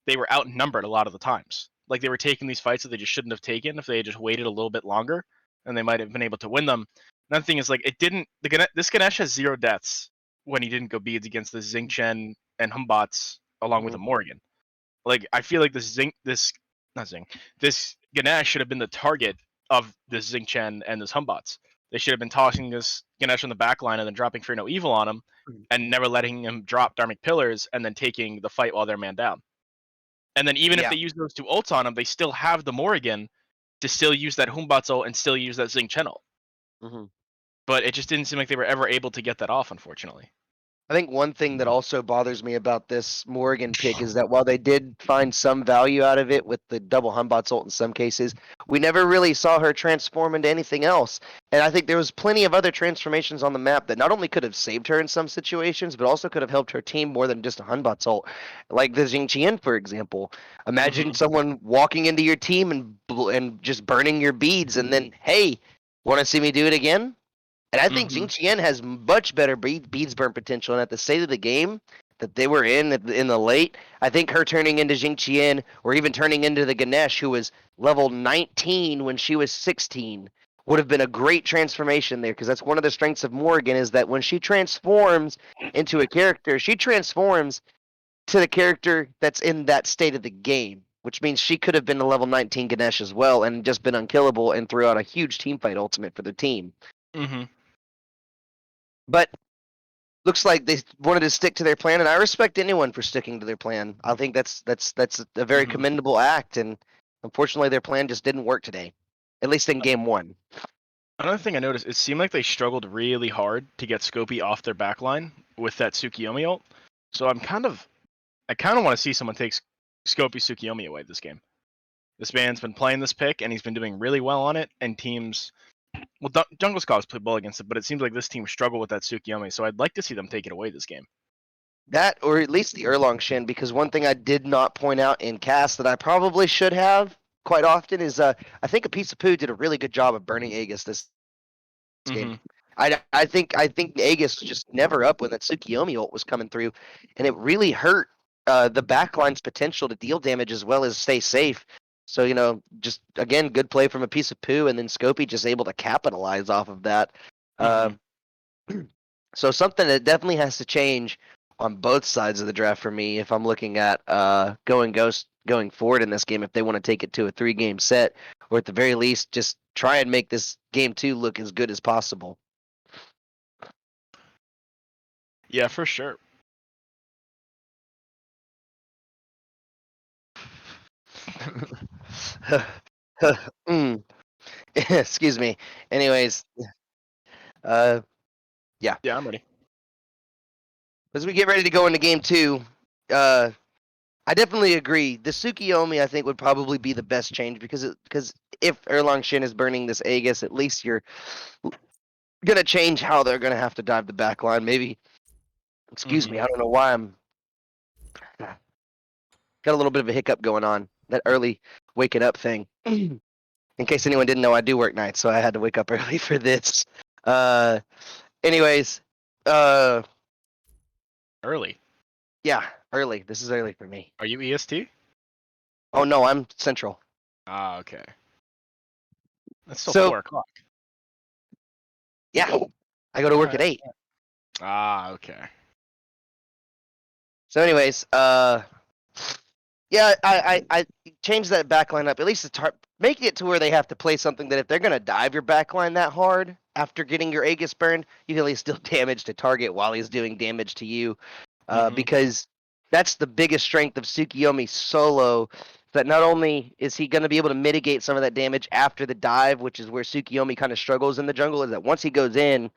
they were outnumbered a lot of the times. Like they were taking these fights that they just shouldn't have taken if they had just waited a little bit longer, and they might have been able to win them. Another thing is like this Ganesh has 0 deaths when he didn't go beads against the Xingqian and Humbots along with a Morgan. Like I feel like this Ganesh should have been the target of this Xingqian and this Humbots. They should have been tossing this Ganesh on the back line and then dropping Fear No Evil on him, and never letting him drop Dharmic Pillars and then taking the fight while they're man down. And then even if they use those 2 ults on him, they still have the Morrigan to still use that Humbots ult and still use that Xingqian ult. But it just didn't seem like they were ever able to get that off, unfortunately. I think one thing that also bothers me about this Morrigan pick is that while they did find some value out of it with the double Humbots ult in some cases, we never really saw her transform into anything else. And I think there was plenty of other transformations on the map that not only could have saved her in some situations, but also could have helped her team more than just a Humbots ult. Like the Jingqian, for example. Imagine someone walking into your team and just burning your beads, and then, hey, want to see me do it again? And I think Jingqian has much better beads burn potential. And at the state of the game that they were in the late, I think her turning into Jingqian or even turning into the Ganesh, who was level 19 when she was 16, would have been a great transformation there. Because that's one of the strengths of Morrigan is that when she transforms into a character, she transforms to the character that's in that state of the game. Which means she could have been a level 19 Ganesh as well and just been unkillable and threw out a huge teamfight ultimate for the team. But looks like they wanted to stick to their plan, and I respect anyone for sticking to their plan. I think that's a very commendable act, and unfortunately their plan just didn't work today, at least in game 1. Another thing I noticed, it seemed like they struggled really hard to get Scopey off their backline with that Tsukiyomi ult. So I kind of want to see someone take Scopey Tsukiyomi away this game. This man's been playing this pick, and he's been doing really well on it, and teams Well, Jungle Scholars played well against it, but it seems like this team struggled with that Tsukiyomi, so I'd like to see them take it away this game. That, or at least the Erlong Shin, because one thing I did not point out in cast that I probably should have quite often is I think APeiceofPoo did a really good job of burning Aegis this game. I think Aegis was just never up when that Tsukiyomi ult was coming through, and it really hurt the backline's potential to deal damage as well as stay safe. So, just again, good play from APeiceofPoo, and then Scopey just able to capitalize off of that. So something that definitely has to change on both sides of the draft for me if I'm looking at going Ghost going forward in this game, if they want to take it to a 3-game set, or at the very least just try and make this game 2 look as good as possible. Yeah, for sure. Excuse me. Anyways, yeah. Yeah, I'm ready. As we get ready to go into game 2, I definitely agree. The Tsukiyomi, I think, would probably be the best change because if Erlong Shin is burning this Aegis, at least you're gonna change how they're gonna have to dive the back line. Maybe, excuse me, I don't know why I'm got a little bit of a hiccup going on. That early waking up thing. In case anyone didn't know, I do work nights, so I had to wake up early for this. Anyways, Early. yeah, early. This is early for me. Are you EST? Oh no, I'm Central. Ah, okay. That's still So- 4 o'clock. Yeah, I go to work at 8. Ah, okay. So, anyways, yeah, I changed that backline up. At least make it to where they have to play something that if they're gonna dive your backline that hard after getting your Aegis burned, you can at least deal damage to target while he's doing damage to you, because that's the biggest strength of Tsukiyomi solo. That not only is he going to be able to mitigate some of that damage after the dive, which is where Tsukiyomi kind of struggles in the jungle, is that once he goes in,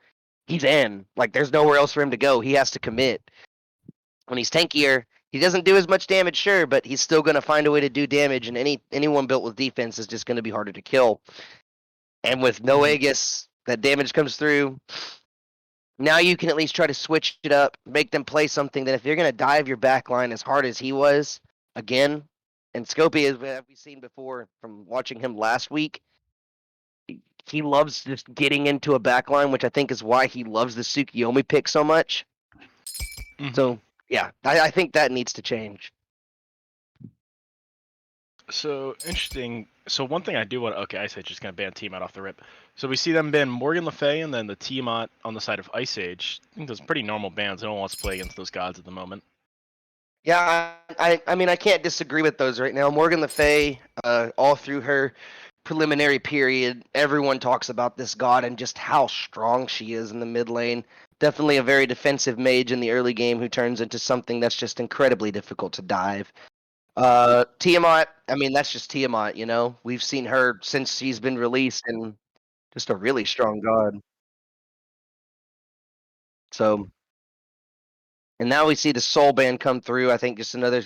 he's in. Like, there's nowhere else for him to go. He has to commit. When he's tankier, he doesn't do as much damage, sure, but he's still going to find a way to do damage, and anyone built with defense is just going to be harder to kill. And with no Aegis, that damage comes through. Now you can at least try to switch it up, make them play something that if you're going to dive your back line as hard as he was, again, and Scopey, as we've seen before from watching him last week, he loves just getting into a back line, which I think is why he loves the Tsukiyomi pick so much. So, yeah, I think that needs to change. So, interesting. So, one thing I do want to... Okay, Ice Age just going to ban Tiamat off the rip. So, we see them ban Morgan Le Fay and then the Tiamat on the side of Ice Age. I think those are pretty normal bans. No one wants to play against those gods at the moment. Yeah, I mean, I can't disagree with those right now. Morgan Le Fay, all through her preliminary period, everyone talks about this god and just how strong she is in the mid lane. Definitely a very defensive mage in the early game who turns into something that's just incredibly difficult to dive. Tiamat, I mean, that's just Tiamat, you know? We've seen her since she's been released and just a really strong god. So, and now we see the Soul ban come through. I think just another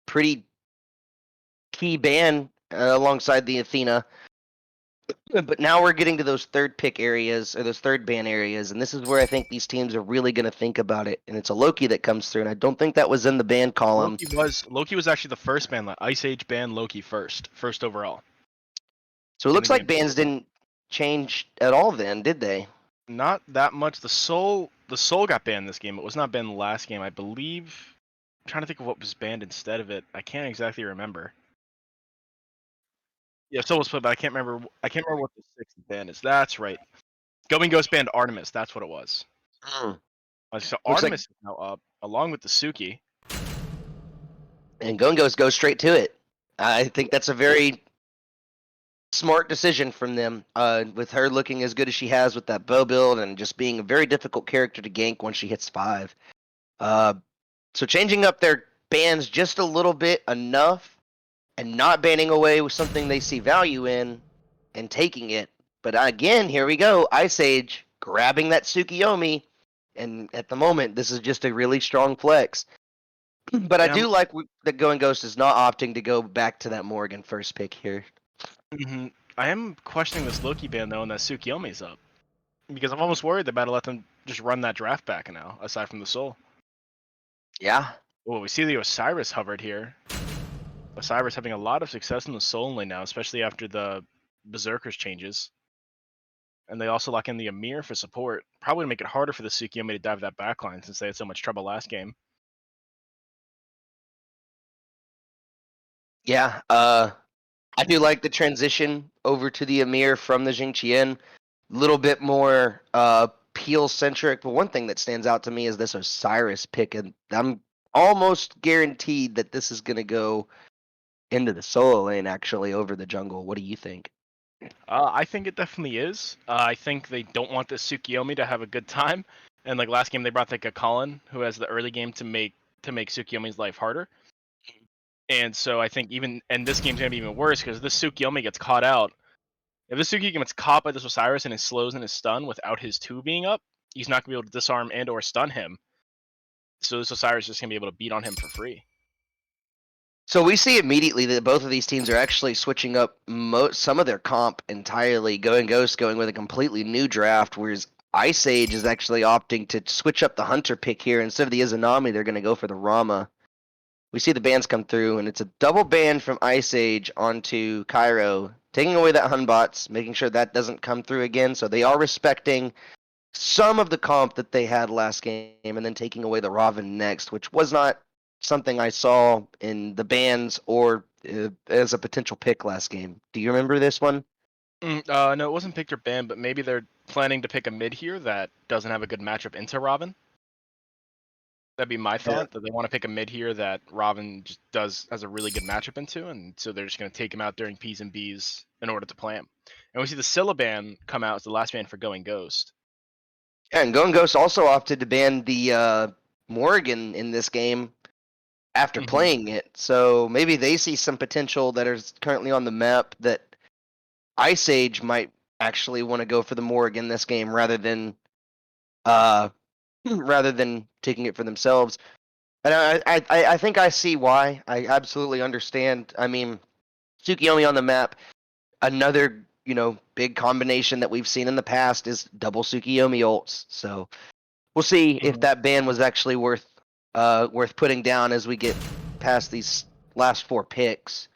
pretty key ban alongside the Athena. But now we're getting to those third pick areas, or those third ban areas, and this is where I think these teams are really going to think about it. And it's a Loki that comes through, and I don't think that was in the ban column. Loki was actually the first ban. Ice Age banned Loki first overall. So it looks like bans didn't change at all then, did they? Not that much. The Soul got banned this game. It was not banned the last game, I believe. I'm trying to think of what was banned instead of it. I can't exactly remember. Yeah, Soul was put, but I can't remember what the sixth ban is. That's right. Going Ghost banned Artemis. That's what it was. So Artemis is now up, along with the Suki. And Going Ghost goes straight to it. I think that's a very smart decision from them, with her looking as good as she has with that bow build and just being a very difficult character to gank once she hits 5. So changing up their bans just a little bit enough and not banning away with something they see value in and taking it. But again, here we go. Ice Age grabbing that Tsukiyomi, and at the moment, this is just a really strong flex. But I do like that Going Ghost is not opting to go back to that Morgan first pick here. I am questioning this Loki ban though, and that Tsukiyomi's up. Because I'm almost worried they're about to let them just run that draft back now, aside from the Soul. Yeah. Well, we see the Osiris hovered here. Osiris having a lot of success in the Soul lane now, especially after the Berserkers changes. And they also lock in the Amir for support. Probably to make it harder for the Tsukiyomi to dive that backline since they had so much trouble last game. Yeah. I do like the transition over to the Amir from the Jingqian. A little bit more peel centric, but one thing that stands out to me is this Osiris pick, and I'm almost guaranteed that this is going to go into the solo lane actually over the jungle. What do you think? I think it definitely is. I think they don't want this Tsukiyomi to have a good time. And like last game, they brought like a Colin who has the early game to make Tsukiyomi's life harder. And so I think and this game's gonna be even worse because this Tsukiyomi gets caught out. If this Tsukiyomi gets caught by this Osiris and is slows and is stun without his 2 being up, he's not gonna be able to disarm and or stun him. So this Osiris is just gonna be able to beat on him for free. So we see immediately that both of these teams are actually switching up some of their comp entirely, going Ghost, going with a completely new draft, whereas Ice Age is actually opting to switch up the Hunter pick here. Instead of the Izanami, they're going to go for the Rama. We see the bans come through, and it's a double ban from Ice Age onto Cairo, taking away that Hunbots, making sure that doesn't come through again. So they are respecting some of the comp that they had last game, and then taking away the Raven next, which was not something I saw in the bans or as a potential pick last game. Do you remember this one? No, it wasn't picked or banned, but maybe they're planning to pick a mid here that doesn't have a good matchup into Raven. That'd be my thought, that they want to pick a mid here that Raven just has a really good matchup into, and so they're just going to take him out during P's and B's in order to play him. And we see the Scylla ban come out as the last ban for Going Ghost. Yeah, and Going Ghost also opted to ban the Morrigan in this game after playing it. So maybe they see some potential that is currently on the map that Ice Age might actually want to go for the Morrigan this game rather than taking it for themselves. And I think I see why. I absolutely understand. I mean, Tsukiyomi on the map, another, big combination that we've seen in the past is double Tsukiyomi ults. So we'll see if that ban was actually worth putting down as we get past these last 4 picks.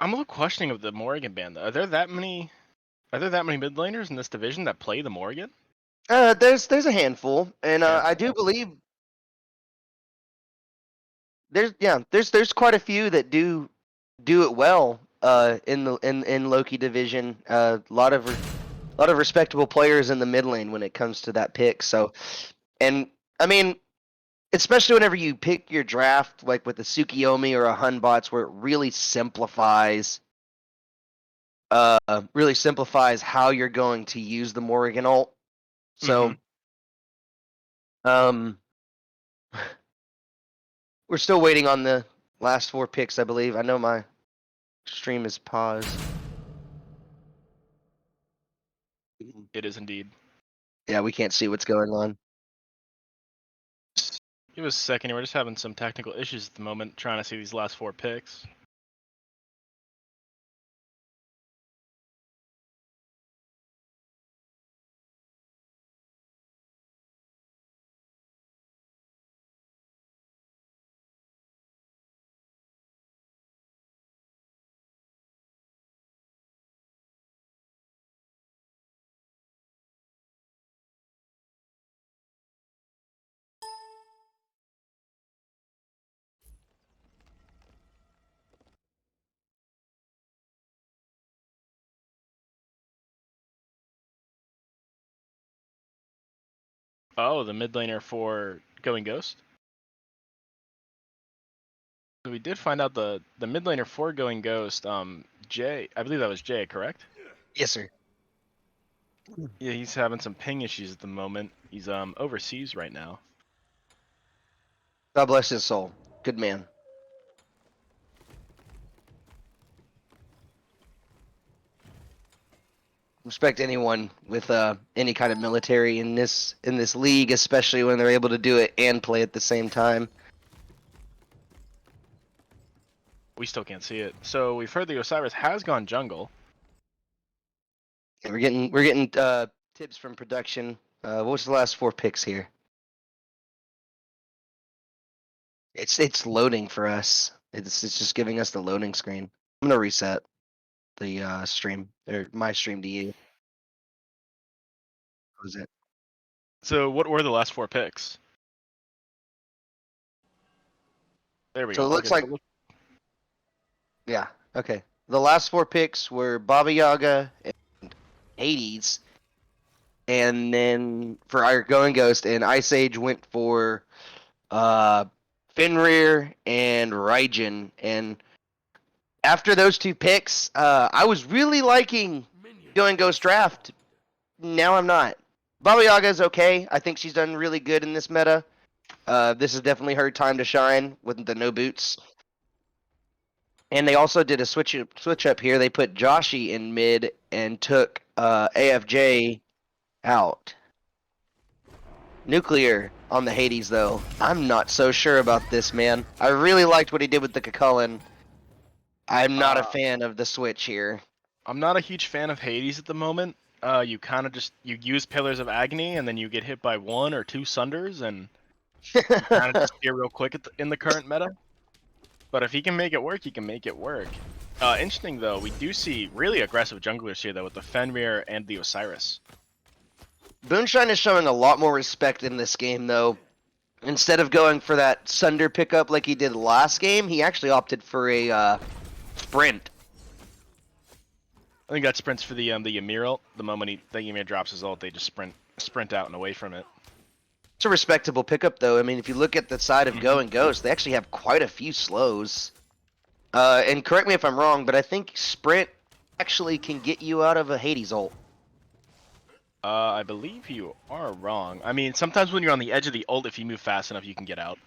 I'm a little questioning of the Morrigan ban though. Are there that many mid laners in this division that play the Morrigan? There's a handful, and I do believe there's quite a few that do it well in Loki division. A lot of respectable players in the mid lane when it comes to that pick. So, and I mean, especially whenever you pick your draft like with the Tsukiyomi or a Hunbots, where it really simplifies how you're going to use the Morrigan ult. So, we're still waiting on the last 4 picks, I believe. I know my stream is paused. It is indeed. Yeah, we can't see what's going on. Give us a second. We're just having some technical issues at the moment, trying to see these last 4 picks. Oh, the mid laner for Going Ghost? So we did find out the mid laner for Going Ghost, Jay, I believe that was Jay, correct? Yes, sir. Yeah, he's having some ping issues at the moment. He's overseas right now. God bless his soul. Good man. Respect anyone with any kind of military in this league, especially when they're able to do it and play at the same time. We still can't see it. So we've heard the Osiris has gone jungle. Yeah, we're getting tips from production. What was the last 4 picks here? It's loading for us. It's just giving us the loading screen. I'm gonna reset the stream or my stream to you. What was it? So what were the last 4 picks? There we So go. it looks Okay, like yeah. Okay. The last 4 picks were Baba Yaga and Hades, and then for our Going Ghost and Ice Age went for Fenrir and Raijin. And after those 2 picks, I was really liking Going Ghost draft. Now I'm not. Baba Yaga is okay. I think she's done really good in this meta. This is definitely her time to shine with the no boots. And they also did a switch up here. They put Joshiie in mid and took AFJ out. Nuclear on the Hades, though. I'm not so sure about this, man. I really liked what he did with the Cucullin. I'm not a fan of the switch here. I'm not a huge fan of Hades at the moment. You kind of just you use Pillars of Agony and then you get hit by 1 or 2 Sunders and you kind of disappear real quick in the current meta. But if he can make it work, he can make it work. Interesting though, we do see really aggressive junglers here though with the Fenrir and the Osiris. Booneshine is showing a lot more respect in this game though. Instead of going for that Sunder pickup like he did last game, he actually opted for a sprint. I think that sprints for the Ymir ult. The moment the Ymir drops his ult, they just sprint out and away from it. It's a respectable pickup, though. I mean, if you look at the side of Go and Ghost, they actually have quite a few slows. And correct me if I'm wrong, but I think Sprint actually can get you out of a Hades ult. I believe you are wrong. I mean, sometimes when you're on the edge of the ult, if you move fast enough, you can get out.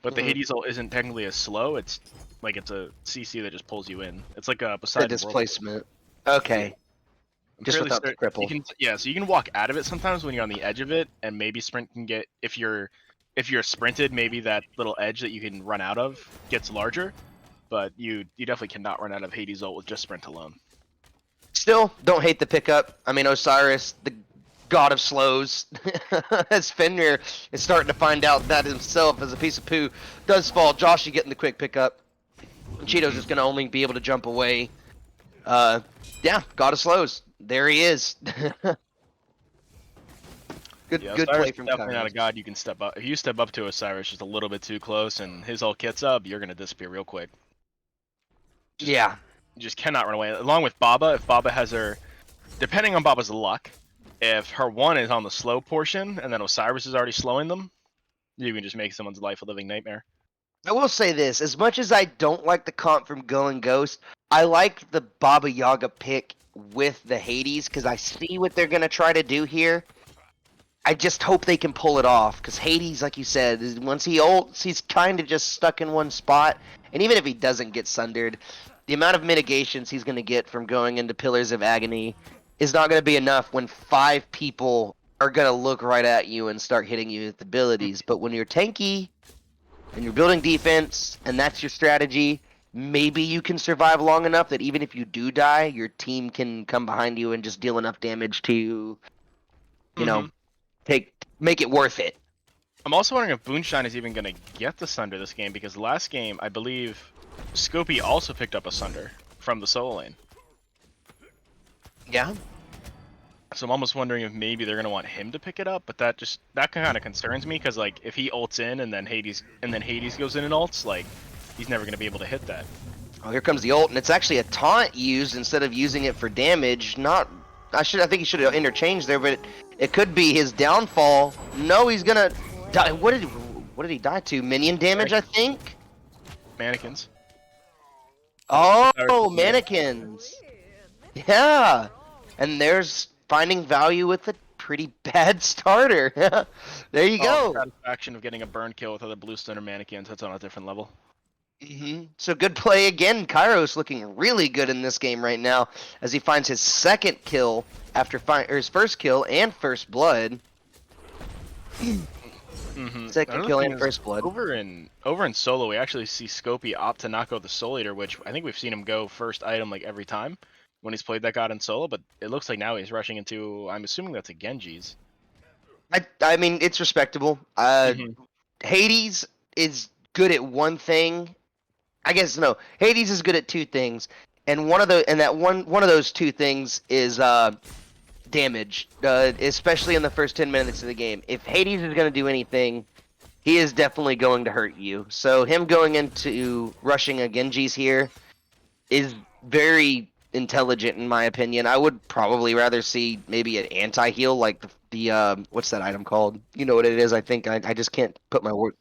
But the Hades ult isn't technically as slow. It's like it's a CC that just pulls you in. It's like a Poseidon displacement. Okay. Just without the cripple. So you can walk out of it sometimes when you're on the edge of it, and maybe Sprint can get if you're sprinted, maybe that little edge that you can run out of gets larger. But you definitely cannot run out of Hades ult with just Sprint alone. Still, don't hate the pickup. I mean, Osiris, the god of slows, as Fenrir is starting to find out that himself as a piece of poo does fall. Joshiie getting the quick pickup. Cheeto's just going to only be able to jump away. Yeah, god of slows. There he is. good play from definitely Kairos. not a god you can step up. If you step up to Osiris just a little bit too close and his ult gets up, you're going to disappear real quick. Yeah. You just cannot run away. Along with Baba, if Baba has her, depending on Baba's luck, if her 1 is on the slow portion and then Osiris is already slowing them, you can just make someone's life a living nightmare. I will say this, as much as I don't like the comp from Going Ghost, I like the Baba Yaga pick with the Hades because I see what they're going to try to do here. I just hope they can pull it off because Hades, like you said, once he ults, he's kind of just stuck in one spot. And even if he doesn't get sundered, the amount of mitigations he's going to get from going into Pillars of Agony is not going to be enough when 5 people are going to look right at you and start hitting you with abilities. But when you're tanky and you're building defense and that's your strategy, maybe you can survive long enough that even if you do die, your team can come behind you and just deal enough damage to, you know, make it worth it. I'm also wondering if Booneshine is even going to get the Sunder this game because last game, I believe, Scopey also picked up a Sunder from the solo lane. Yeah. So I'm almost wondering if maybe they're going to want him to pick it up, but that kind of concerns me because like if he ults in and then Hades goes in and ults, like he's never going to be able to hit that. Oh, here comes the ult, and it's actually a taunt used instead of using it for damage. I think he should have interchanged there, but it could be his downfall. No, he's gonna die. What did he die to? Minion damage, I think. Mannequins. Oh, mannequins. Yeah, and there's finding value with a pretty bad starter. There you go. The satisfaction of getting a burn kill with other blue stunner mannequins, that's on a different level. So good play again. Kairos looking really good in this game right now as he finds his second kill after his first kill and first blood. Second kill and first blood. Over in solo, we actually see Scopey opt to knock out the Soul Eater, which I think we've seen him go first item like every time. when he's played that god in solo, but it looks like now he's rushing into, I'm assuming that's a Genji's. I mean, it's respectable. Hades is good at one thing. I guess no. Hades is good at two things, and one of those two things is damage, especially in the first 10 minutes of the game. If Hades is going to do anything, he is definitely going to hurt you. So him going into rushing a Genji's here is very intelligent in my opinion. I would probably rather see maybe an anti-heal like the what's that item called? You know what it is, I think. I just can't put my word.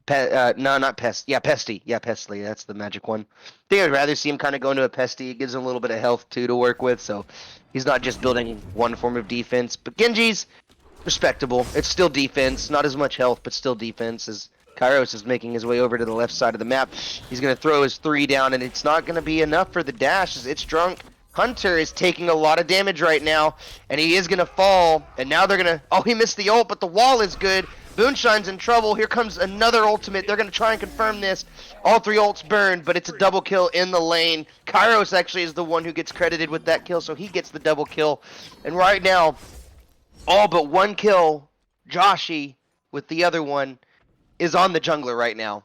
No, not Pest. Yeah, Pesty. Yeah, Pestly. That's the magic one. I think I'd rather see him kind of go into a Pesty. It gives him a little bit of health too to work with, so he's not just building one form of defense. But Genji's respectable. It's still defense, not as much health, but still defense. As Kairos is making his way over to the left side of the map, he's gonna throw his 3 down, and it's not gonna be enough for the dash. As ItsDrunkHunter is taking a lot of damage right now, and he is gonna fall. And now they're gonna. Oh, he missed the ult, but the wall is good. Boonshine's in trouble. Here comes another ultimate. They're going to try and confirm this. All 3 ults burned, but it's a double kill in the lane. Kairos actually is the one who gets credited with that kill, so he gets the double kill. And right now, all but 1 kill, Joshiie, with the other one, is on the jungler right now.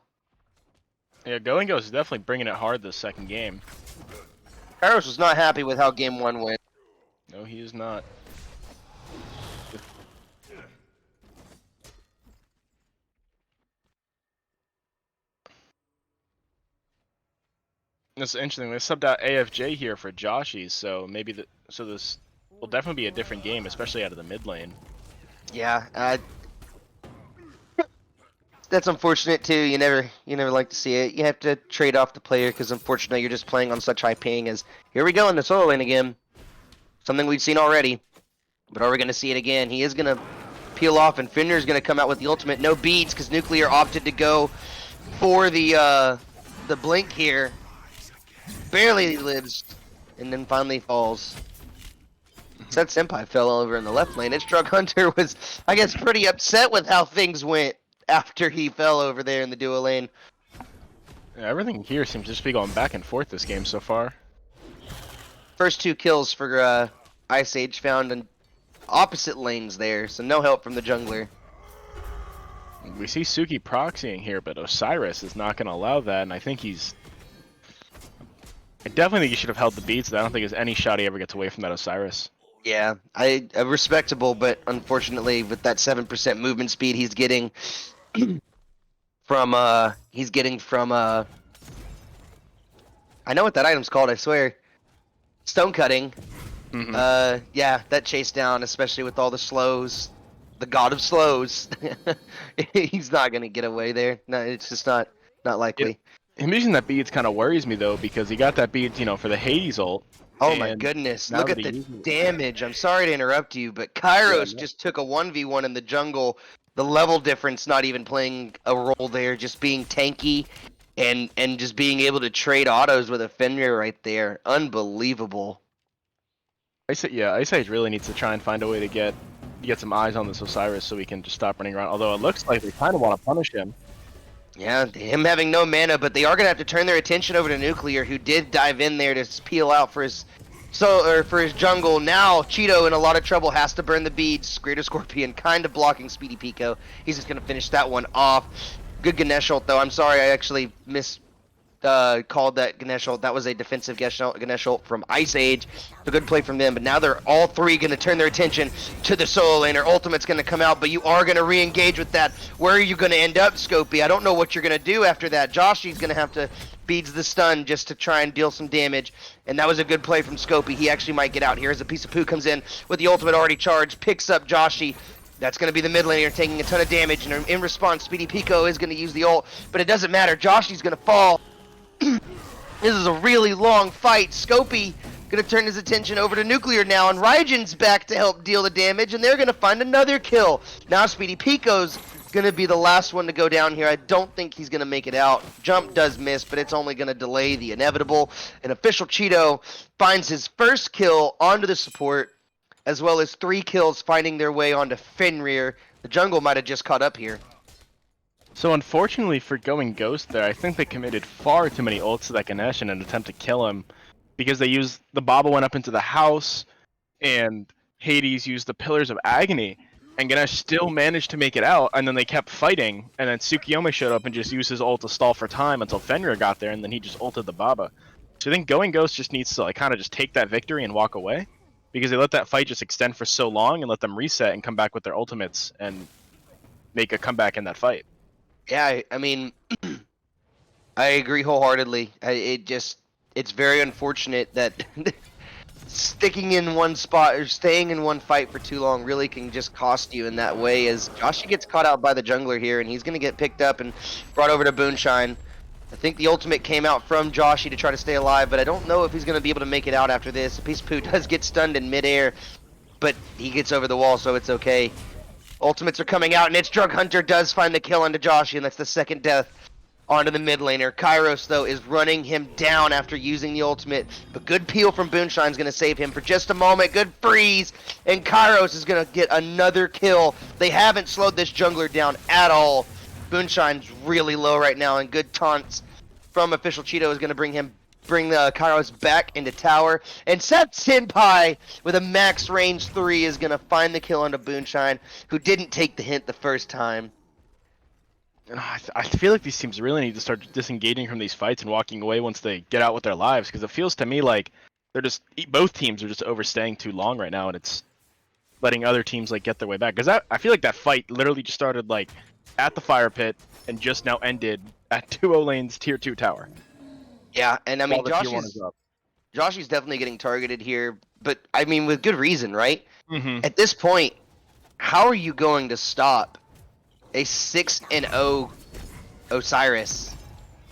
Yeah, Going Ghost is definitely bringing it hard this second game. Kairos was not happy with how game 1 went. No, he is not. It's interesting. They subbed out AFJ here for Joshiie, so maybe this will definitely be a different game, especially out of the mid lane. Yeah, that's unfortunate too. You never like to see it. You have to trade off the player because unfortunately you're just playing on such high ping. As here we go in the solo lane again, something we've seen already, but are we going to see it again? He is going to peel off, and Fenrir's going to come out with the ultimate. No beads because Nuclear opted to go for the blink here. Barely lives, and then finally falls. Set Senpai fell over in the left lane. ItsDrunkHunter was, I guess, pretty upset with how things went after he fell over there in the duo lane. Yeah, everything here seems to just be going back and forth this game so far. First 2 kills for Ice Age found in opposite lanes there, so no help from the jungler. We see Suki proxying here, but Osiris is not going to allow that, and I think I definitely think he should have held the beats. I don't think there's any shot he ever gets away from that Osiris. Yeah, respectable, but unfortunately with that 7% movement speed he's getting from I know what that item's called, I swear. Stone cutting. Yeah, that chase down, especially with all the slows. The god of slows. He's not gonna get away there. No, it's just not likely. Him using that beads kind of worries me though, because he got that beads, for the Hades ult. Oh my goodness, look at the damage. I'm sorry to interrupt you, but Kairos just took a 1v1 in the jungle. The level difference not even playing a role there, just being tanky and just being able to trade autos with a Fenrir right there. Unbelievable. Ice Age really needs to try and find a way to get some eyes on this Osiris so we can just stop running around. Although it looks like they kind of want to punish him. Yeah, him having no mana, but they are gonna have to turn their attention over to Nuclear, who did dive in there to peel out for his jungle. Now Cheeto in a lot of trouble, has to burn the beads. Greater Scorpion kind of blocking Speedy Pico. He's just gonna finish that one off. Good Ganesh ult though. I'm sorry, I actually called that Ganesh ult. That was a defensive Ganesh ult from Ice Age. A good play from them, but now they're all 3 going to turn their attention to the solo laner. Ultimate's going to come out, but you are going to re-engage with that. Where are you going to end up, Scopey? I don't know what you're going to do after that. Joshie's going to have to beads the stun just to try and deal some damage, and that was a good play from Scopey. He actually might get out here as APeiceofPoo comes in with the ultimate already charged, picks up Joshiie. That's going to be the mid laner taking a ton of damage, and in response, Speedy Pico is going to use the ult, but it doesn't matter. Joshie's going to fall. This is a really long fight. Scopey gonna turn his attention over to Nuclear now, and Raijin's back to help deal the damage, and they're gonna find another kill. Now Speedy Pico's gonna be the last one to go down here. I don't think he's gonna make it out. Jump does miss, but it's only gonna delay the inevitable. And OfficialCheeto finds his first kill onto the support, as well as 3 kills finding their way onto Fenrir. The jungle might have just caught up here. So unfortunately for Going Ghost there, I think they committed far too many ults to that Ganesh in an attempt to kill him. because the Baba went up into the house, and Hades used the Pillars of Agony, and Ganesh still managed to make it out, and then they kept fighting, and then Tsukiyomi showed up and just used his ult to stall for time until Fenrir got there, and then he just ulted the Baba. So I think Going Ghost just needs to like kind of just take that victory and walk away, because they let that fight just extend for so long and let them reset and come back with their ultimates and make a comeback in that fight. Yeah, I mean, I agree wholeheartedly. It's very unfortunate that sticking in one spot or staying in one fight for too long really can just cost you in that way, as Joshiie gets caught out by the jungler here, and he's going to get picked up and brought over to Booneshine. I think the ultimate came out from Joshiie to try to stay alive, but I don't know if he's going to be able to make it out after this. APeiceofPoo does get stunned in midair, but he gets over the wall, so it's okay. Ultimates are coming out, and ItsDrunkHunter does find the kill onto Joshiie, and that's the second death onto the mid laner. Kairos, though, is running him down after using the ultimate, but good peel from Booneshine is going to save him for just a moment. Good freeze, and Kairos is going to get another kill. They haven't slowed this jungler down at all. Boonshine's really low right now, and good taunts from OfficialCheeto is going to bring the Kairos back into tower. And Supp Senpai with a max range 3 is going to find the kill onto Booneshine, who didn't take the hint the first time. I feel like these teams really need to start disengaging from these fights and walking away once they get out with their lives, because it feels to me like both teams are just overstaying too long right now, and it's letting other teams like get their way back. Because I feel like that fight literally just started like at the fire pit and just now ended at 2-0 lane's tier 2 tower. Yeah, and I mean Joshie's definitely getting targeted here, but I mean with good reason, right? Mm-hmm. At this point, how are you going to stop a 6-0 Osiris?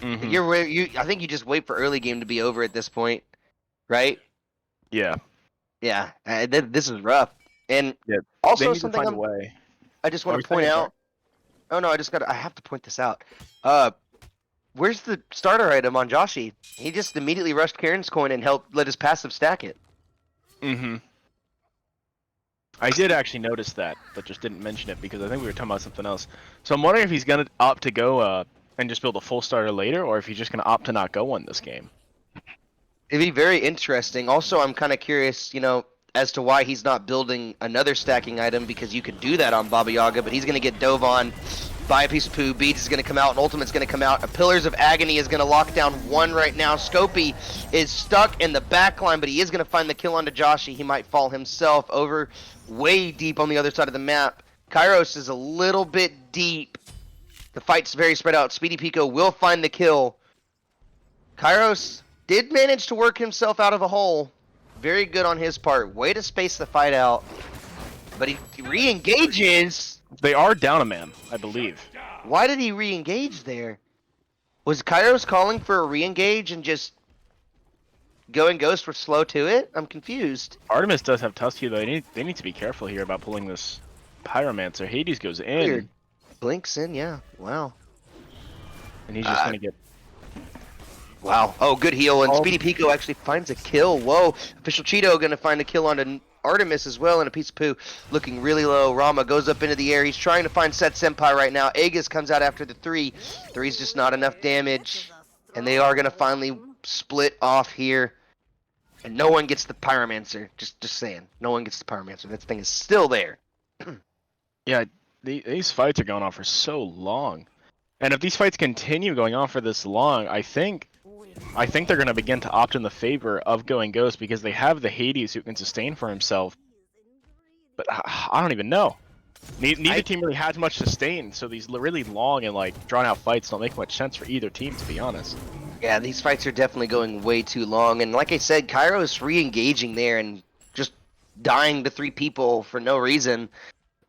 Mm-hmm. I think you just wait for early game to be over at this point, right? Yeah. Yeah, this is rough. And Yeah, also something I just want to point out. Oh no, I have to point this out. Where's the starter item on Joshiie? He just immediately rushed Karen's coin and let his passive stack it. Mm-hmm. I did actually notice that, but just didn't mention it because I think we were talking about something else. So I'm wondering if he's gonna opt to go and just build a full starter later, or if he's just gonna opt to not go one this game. It'd be very interesting. Also, I'm kind of curious, as to why he's not building another stacking item, because you could do that on Baba Yaga, but he's gonna get dove on by APeiceofPoo. Beats is going to come out, and Ultimate's going to come out. A Pillars of Agony is going to lock down one right now. Scopey is stuck in the back line, but he is going to find the kill onto Joshiie. He might fall himself over way deep on the other side of the map. Kairos is a little bit deep. The fight's very spread out. Speedy Pico will find the kill. Kairos did manage to work himself out of a hole. Very good on his part. Way to space the fight out. But he re-engages. They are down a man, I believe. Why did he re-engage there? Was Kairos calling for a re-engage and just Going Ghost were slow to it? I'm confused. Artemis does have Tusky, though. They need to be careful here about pulling this Pyromancer. Hades goes in. Weird. Blinks in, yeah. Wow. And he's just going to get... Wow. Oh, good heal. And Speedy Pico actually finds a kill. Whoa. OfficialCheeto going to find a kill on Artemis as well, and APeiceofPoo looking really low. Rama goes up into the air. He's trying to find Supp Senpai right now. Aegis comes out after the 3. 3's just not enough damage. And they are going to finally split off here. And no one gets the Pyromancer. Just saying. No one gets the Pyromancer. That thing is still there. Yeah, these fights are going on for so long. And if these fights continue going on for this long, I think they're going to begin to opt in the favor of Going Ghost, because they have the Hades who can sustain for himself. But I don't even know. Neither team really has much sustain, so these really long and like drawn out fights don't make much sense for either team, to be honest. Yeah, these fights are definitely going way too long. And like I said, Kairos re-engaging there and just dying to 3 people for no reason.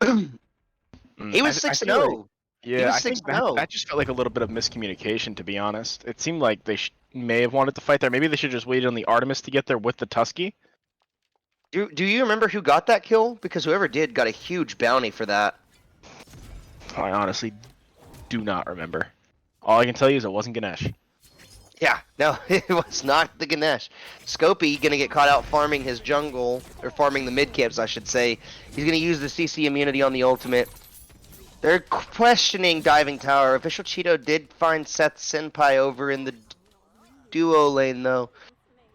He was 6-0. Yeah, I think that just felt like a little bit of miscommunication, to be honest. It seemed like they may have wanted to fight there. Maybe they should just wait on the Artemis to get there with the Tusky. Do you remember who got that kill? Because whoever did got a huge bounty for that. I honestly do not remember. All I can tell you is it wasn't Ganesh. Yeah, no, it was not the Ganesh. Scopey gonna get caught out farming his jungle, or farming the mid camps, I should say. He's gonna use the CC immunity on the ultimate. They're questioning diving tower. OfficialCheeto did find Supp Senpai over in the duo lane though.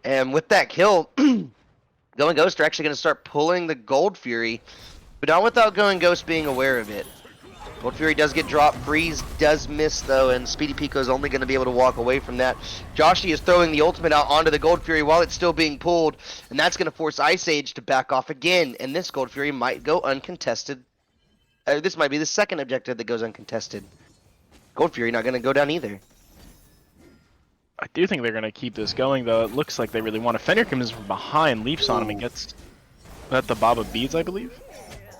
And with that kill, Going Ghost are actually going to start pulling the Gold Fury, but not without Going Ghost being aware of it. Gold Fury does get dropped. Freeze does miss, though, and Speedy Pico is only going to be able to walk away from that. Joshiie is throwing the ultimate out onto the Gold Fury while it's still being pulled, and that's going to force Ice Age to back off again, and this Gold Fury might go uncontested. This might be the second objective that goes uncontested. Gold Fury not going to go down either. I do think they're going to keep this going, though. It looks like they really want to. Fenrir comes from behind, leaps on him, and gets at the Baba beads, I believe.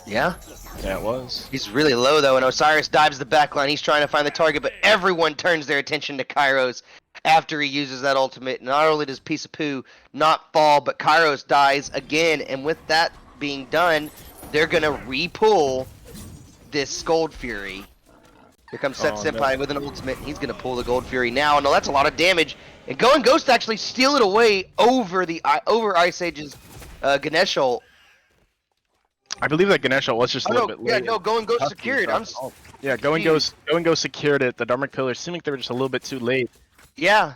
Yeah? Yeah, it was. He's really low, though, and Osiris dives the backline. He's trying to find the target, but everyone turns their attention to Kairos after he uses that ultimate. Not only does APeiceofPoo not fall, but Kairos dies again, and with that being done, they're going to re-pull this Gold Fury. Here comes Set Senpai with an ultimate. He's going to pull the Gold Fury now. No, that's a lot of damage. And Going Ghost actually steal it away over Ice Age's Ganesh ult. I believe that Ganesh ult was just a little bit late. Yeah, no, Going Ghost secured. Yeah, Going Ghost secured it. The Dharmic Pillars seemed like they were just a little bit too late. Yeah.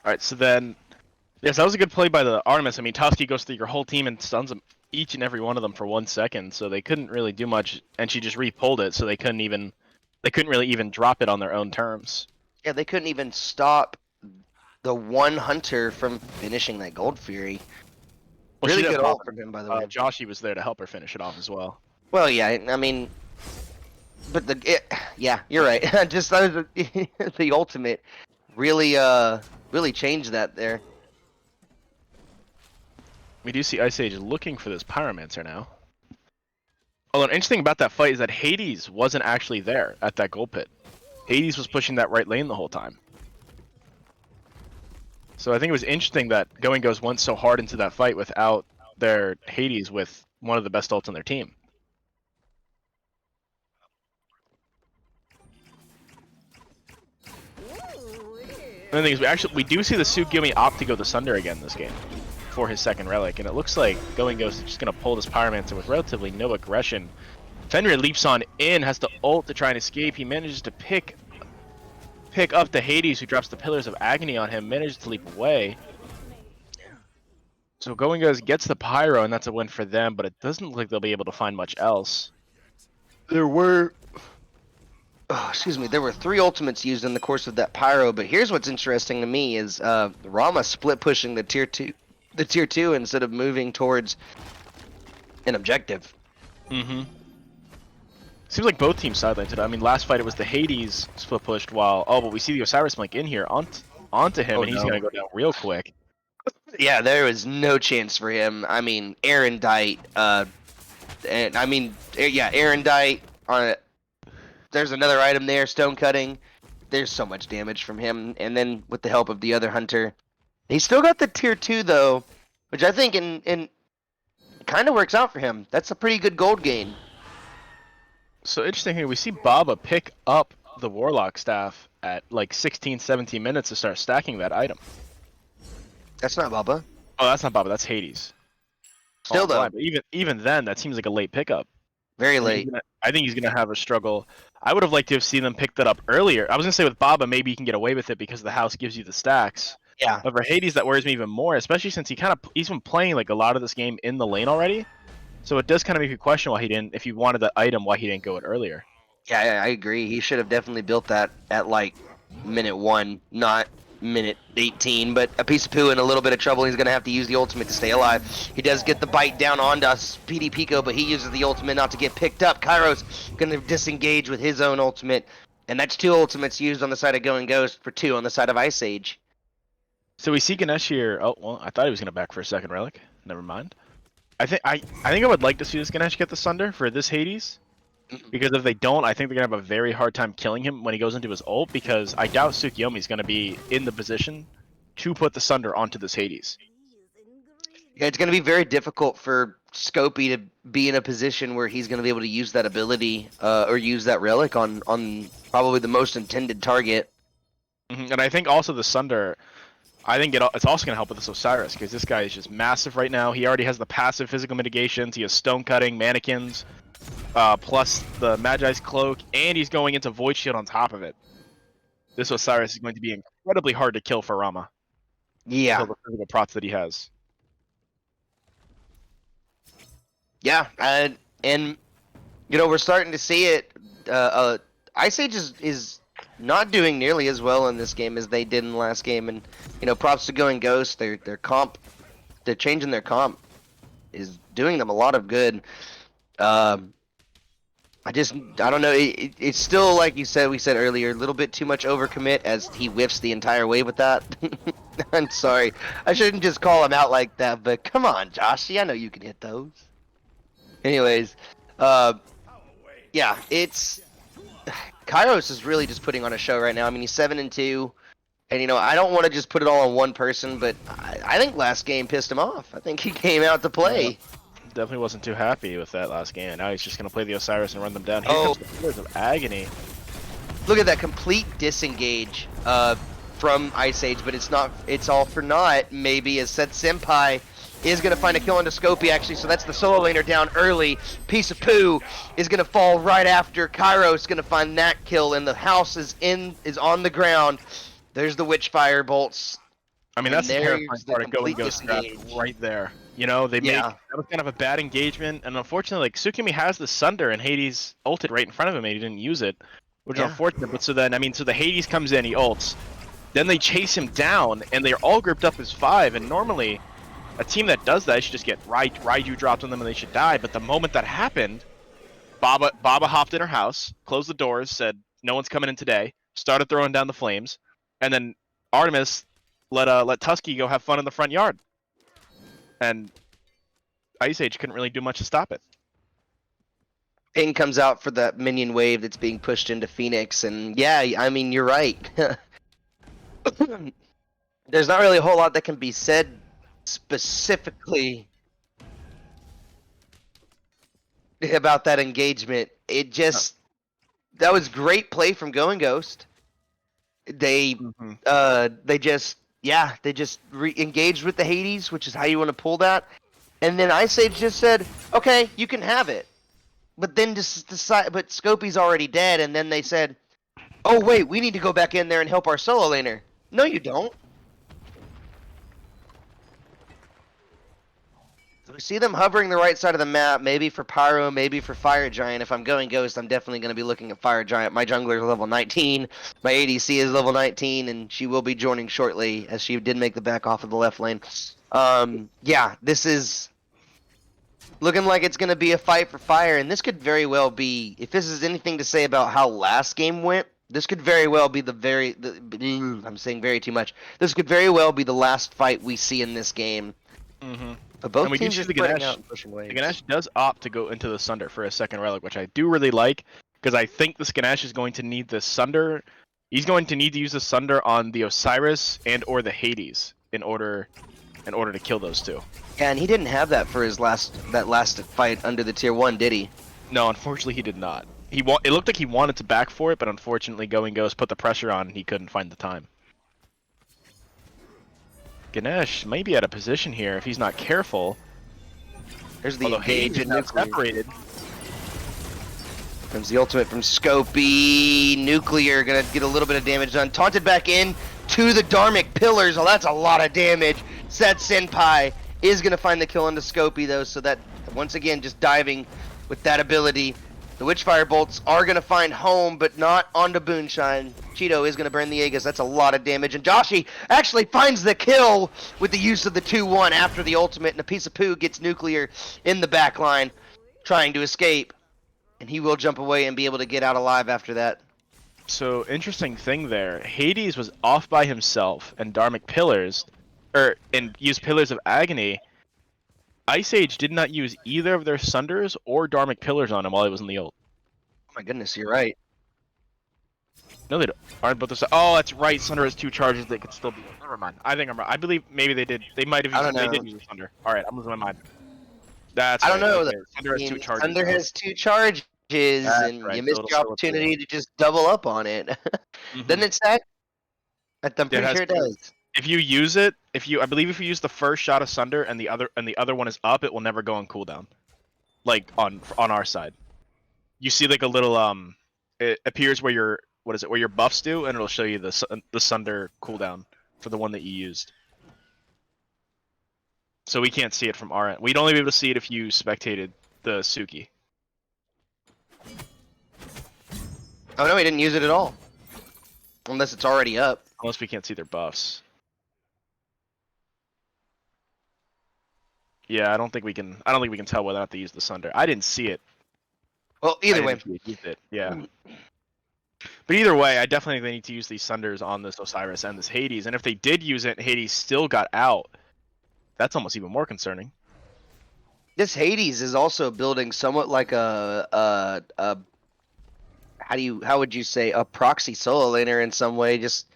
Alright, so then... Yes, that was a good play by the Artemis. I mean, Toski goes through your whole team and stuns them, each and every one of them for 1 second, so they couldn't really do much, and she just re-pulled it, so they couldn't really even drop it on their own terms. Yeah, they couldn't even stop the one hunter from finishing that Gold Fury. Well, really good ult from him, by the way. Joshiie was there to help her finish it off as well. Well, yeah, I mean, but yeah, you're right. Just the ultimate really changed that there. We do see Ice Age looking for this Pyromancer now. Although, an interesting about that fight is that Hades wasn't actually there at that gold pit. Hades was pushing that right lane the whole time. So I think it was interesting that Going Ghost went so hard into that fight without their Hades with one of the best ults on their team. And the thing is, we do see the Sugumi opt to go to Sunder again this game for his second relic, and it looks like Going Ghost is just going to pull this Pyromancer with relatively no aggression. Fenrir leaps on in, has to ult to try and escape. He manages to pick up the Hades, who drops the Pillars of Agony on him, manages to leap away. So Going Ghost gets the Pyro, and that's a win for them, but it doesn't look like they'll be able to find much else. There were 3 ultimates used in the course of that Pyro, but here's what's interesting to me is Rama split pushing the tier 2 instead of moving towards an objective. Mm-hmm. Seems like both teams sidelined it. I mean, last fight it was the Hades split pushed while... Oh, but we see the Osiris Blink in here onto him, and he's going to go down real quick. Yeah, there was no chance for him. I mean, Erendite, Erendite on it. There's another item there, Stone Cutting. There's so much damage from him, and then with the help of the other hunter, he still got the tier 2 though, which I think in kind of works out for him. That's a pretty good gold gain. So interesting here, we see Baba pick up the Warlock staff at like 16, 17 minutes to start stacking that item. That's not Baba. Oh, that's not Baba, that's Hades. Still though. But even then, that seems like a late pickup. Very late. I think he's going to have a struggle. I would have liked to have seen them pick that up earlier. I was going to say with Baba, maybe you can get away with it because the house gives you the stacks. Yeah. But for Hades, that worries me even more, especially since he's been playing like a lot of this game in the lane already. So it does kind of make you question why he didn't, if he wanted that item, why he didn't go it earlier. Yeah, I agree. He should have definitely built that at like minute 1, not minute 18. But APeiceofPoo in a little bit of trouble. He's going to have to use the ultimate to stay alive. He does get the bite down onto Speedy Pico, but he uses the ultimate not to get picked up. Kairos going to disengage with his own ultimate. And that's 2 ultimates used on the side of Going Ghost for 2 on the side of Ice Age. So we see Ganesh here. Oh, well, I thought he was going to back for a second relic. Never mind. I think I would like to see this Ganesh get the Sunder for this Hades. Because if they don't, I think they're going to have a very hard time killing him when he goes into his ult, because I doubt Tsukiyomi's going to be in the position to put the Sunder onto this Hades. Yeah, it's going to be very difficult for Scopey to be in a position where he's going to be able to use that ability or use that relic on probably the most intended target. And I think also the Sunder, I think it's also going to help with this Osiris, because this guy is just massive right now. He already has the passive physical mitigations. He has Stone Cutting, Mannequins, plus the Magi's Cloak, and he's going into Void Shield on top of it. This Osiris is going to be incredibly hard to kill for Rama. Yeah. With all the physical prots that he has. Yeah, and you know, we're starting to see it. Ice Age is not doing nearly as well in this game as they did in the last game, and you know, props to Going Ghost. Their comp, they're changing their comp, is doing them a lot of good. I don't know. It's still like you said. We said earlier, a little bit too much overcommit as he whiffs the entire way with that. I'm sorry, I shouldn't just call him out like that. But come on, Joshiie, I know you can hit those. Anyways, yeah, it's Kairos is really just putting on a show right now. I mean, he's 7-2, and you know, I don't want to just put it all on one person, but I think last game pissed him off. I think he came out to play. Yeah. Definitely wasn't too happy with that last game. Now he's just gonna play the Osiris and run them down. Here comes the Pillars of Agony. Look at that complete disengage from Ice Age, but it's not. It's all for naught. Maybe as said, Senpai is gonna find a kill onto Scopey actually. So that's the solo laner down early. APeiceofPoo is gonna fall right after. Kairos gonna find that kill, and the house is on the ground. There's the Witchfire bolts. I mean, that's the terrifying part of Going Ghost right there. You know, that was kind of a bad engagement, and unfortunately, like Tsukimi has the Sunder, and Hades ulted right in front of him, and he didn't use it, which is unfortunate. But so then, I mean, so the Hades comes in, he ults, then they chase him down, and they're all grouped up as 5. And normally, a team that does that should just get Raiju dropped on them, and they should die. But the moment that happened, Baba hopped in her house, closed the doors, said no one's coming in today, started throwing down the flames, and then Artemis let Tusky go have fun in the front yard. And Ice Age couldn't really do much to stop it. Pain comes out for that minion wave that's being pushed into Phoenix, and yeah, I mean, you're right. There's not really a whole lot that can be said specifically about that engagement. It just that was great play from Going Ghost. They just re-engaged with the Hades, which is how you want to pull that. And then Ice Age just said, okay, you can have it. But then just decide, but Scopey's already dead, and then they said, oh wait, we need to go back in there and help our solo laner. No, you don't. So we see them hovering the right side of the map, maybe for Pyro, maybe for Fire Giant. If I'm Going Ghost, I'm definitely going to be looking at Fire Giant. My jungler is level 19, my ADC is level 19, and she will be joining shortly, as she did make the back off of the left lane. Yeah, this is looking like it's going to be a fight for fire, and this could very well be, if this is anything to say about how last game went, this could very well be I'm saying very too much. This could very well be the last fight we see in this game. But both teams are spreading out and pushing waves. The Ganesh does opt to go into the Sunder for a second relic, which I do really like, because I think this Ganesh is going to need the Sunder. He's going to need to use the Sunder on the Osiris and or the Hades in order to kill those two. Yeah, and he didn't have that for his last fight under the tier 1, did he? No, unfortunately he did not. It looked like he wanted to back for it, but unfortunately Going Ghost put the pressure on and he couldn't find the time. Ganesh may be out of position here if he's not careful. There's the engage and now separated. Comes the ultimate from Scopey. Nuclear gonna get a little bit of damage done. Taunted back in to the Dharmic Pillars. Oh, that's a lot of damage. Set Senpai is gonna find the kill into Scopey though, so that once again just diving with that ability. The Witchfire bolts are gonna find home, but not onto Booneshine. Cheeto is gonna burn the Aegis. That's a lot of damage, and Joshiie actually finds the kill with the use of the 2-1 after the ultimate, and APeiceofPoo gets nuclear in the back line, trying to escape, and he will jump away and be able to get out alive after that. So interesting thing there. Hades was off by himself, and Dharmic Pillars, and used Pillars of Agony. Ice Age did not use either of their Sunders or Dharmic Pillars on him while he was in the ult. Oh my goodness, you're right. No, they aren't both the. Oh, that's right. Sunder has 2 charges. They could still be. Never mind. I think I'm right. I believe maybe they did. They might have used. They did use Sunder. All right, I'm losing my mind. That's. I don't know. Okay. Sunder has 2 charges. Sunder has 2 charges, and you missed your opportunity to just double up on it. Doesn't it stack? I'm pretty sure it does. If you use it, I believe if you use the first shot of Sunder and the other one is up, it will never go on cooldown. Like on our side, you see like a little it appears where what is it? Where your buffs do, and it'll show you the Sunder cooldown for the one that you used. So we can't see it from our end. We'd only be able to see it if you spectated the Suki. Oh no, he didn't use it at all. Unless it's already up. Unless we can't see their buffs. Yeah, I don't think we can tell whether or not they use the Sunder. I didn't see it. Well, either way. Yeah. But either way, I definitely think they need to use these Sunders on this Osiris and this Hades. And if they did use it and Hades still got out, that's almost even more concerning. This Hades is also building somewhat like a how would you say, a proxy solo laner in some way. Just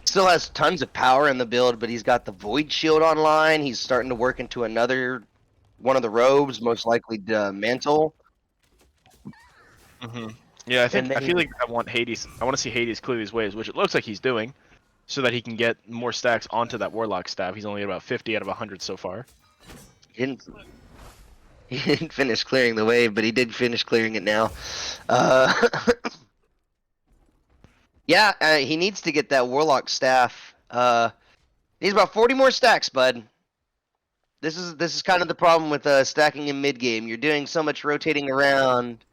still has tons of power in the build, but he's got the Void Shield online. He's starting to work into another one of the robes, most likely the Mantle. Yeah, I feel like I want to see Hades clear these waves, which it looks like he's doing, so that he can get more stacks onto that Warlock staff. He's only at about 50 out of 100 so far. He didn't finish clearing the wave, but he did finish clearing it now. Yeah, he needs to get that Warlock staff. Needs about 40 more stacks, bud. This is kind of the problem with stacking in mid game. You're doing so much rotating around.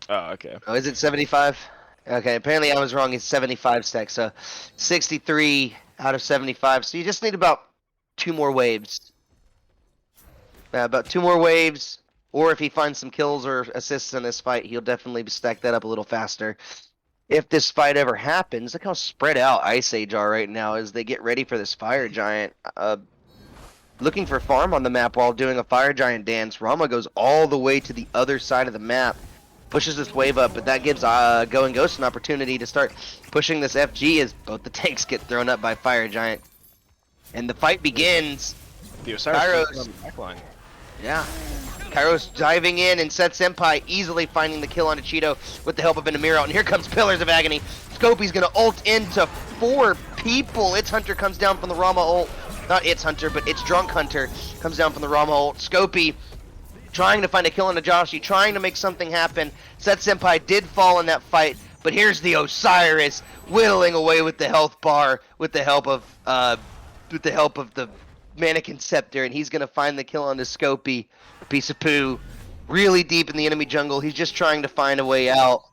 Oh, okay. Oh, is it 75? Okay, apparently I was wrong. It's 75 stacks, so 63 out of 75. So you just need about 2 more waves. About 2 more waves, or if he finds some kills or assists in this fight, he'll definitely stack that up a little faster. If this fight ever happens, look how spread out Ice Age are right now as they get ready for this Fire Giant. Looking for farm on the map while doing a Fire Giant dance. Rama goes all the way to the other side of the map. Pushes this wave up, but that gives Going Ghost an opportunity to start pushing this FG as both the tanks get thrown up by Fire Giant. And the fight begins. The Osiris Kairos, on the backline. yeah. Kairos diving in and Set Senpai easily finding the kill on Cheeto with the help of an Amiro. And here comes Pillars of Agony. Scopey's gonna ult into 4 people. ItsHunter comes down from the Rama ult. Not ItsHunter, but ItsDrunkHunter comes down from the Rama ult. Scopey trying to find a kill on a Joshiie, trying to make something happen. Set Senpai did fall in that fight, but here's the Osiris whittling away with the health bar with the help of the Mannequin Scepter, and he's gonna find the kill on the Scopey. APeiceofPoo really deep in the enemy jungle. He's just trying to find a way out.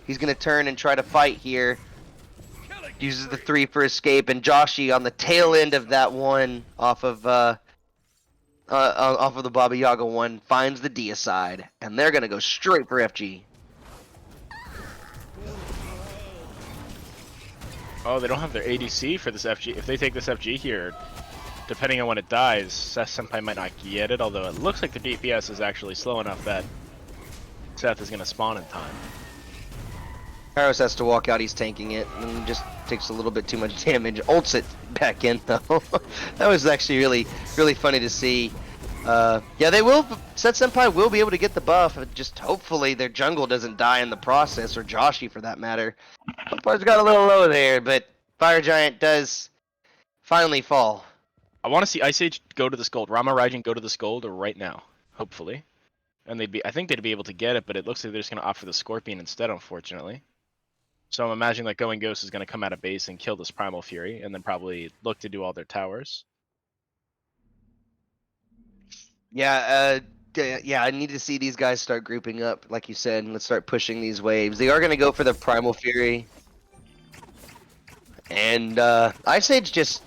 He's gonna turn and try to fight here. Uses the 3 for escape, and Joshiie on the tail end of that one off of the Baba Yaga one finds the Deicide, and they're gonna go straight for FG. Oh, they don't have their ADC for this FG. If they take this FG here, depending on when it dies, Seth Senpai might not get it, although it looks like the DPS is actually slow enough that Seth is going to spawn in time. Kairos has to walk out, he's tanking it, and just takes a little bit too much damage. Ults it back in, though. That was actually really funny to see. Yeah, they will. Set Senpai will be able to get the buff. Just hopefully their jungle doesn't die in the process, or Joshiie for that matter. Senpai's got a little low there, but Fire Giant does finally fall. I want to see Ice Age go to this gold. Rama Raijin go to this gold right now, hopefully. And I think they'd be able to get it, but it looks like they're just going to opt for the Scorpion instead, unfortunately. So I'm imagining that Going Ghost is going to come out of base and kill this Primal Fury, and then probably look to do all their towers. Yeah, I need to see these guys start grouping up, like you said, and let's start pushing these waves. They are going to go for the Primal Fury. And Ice Age just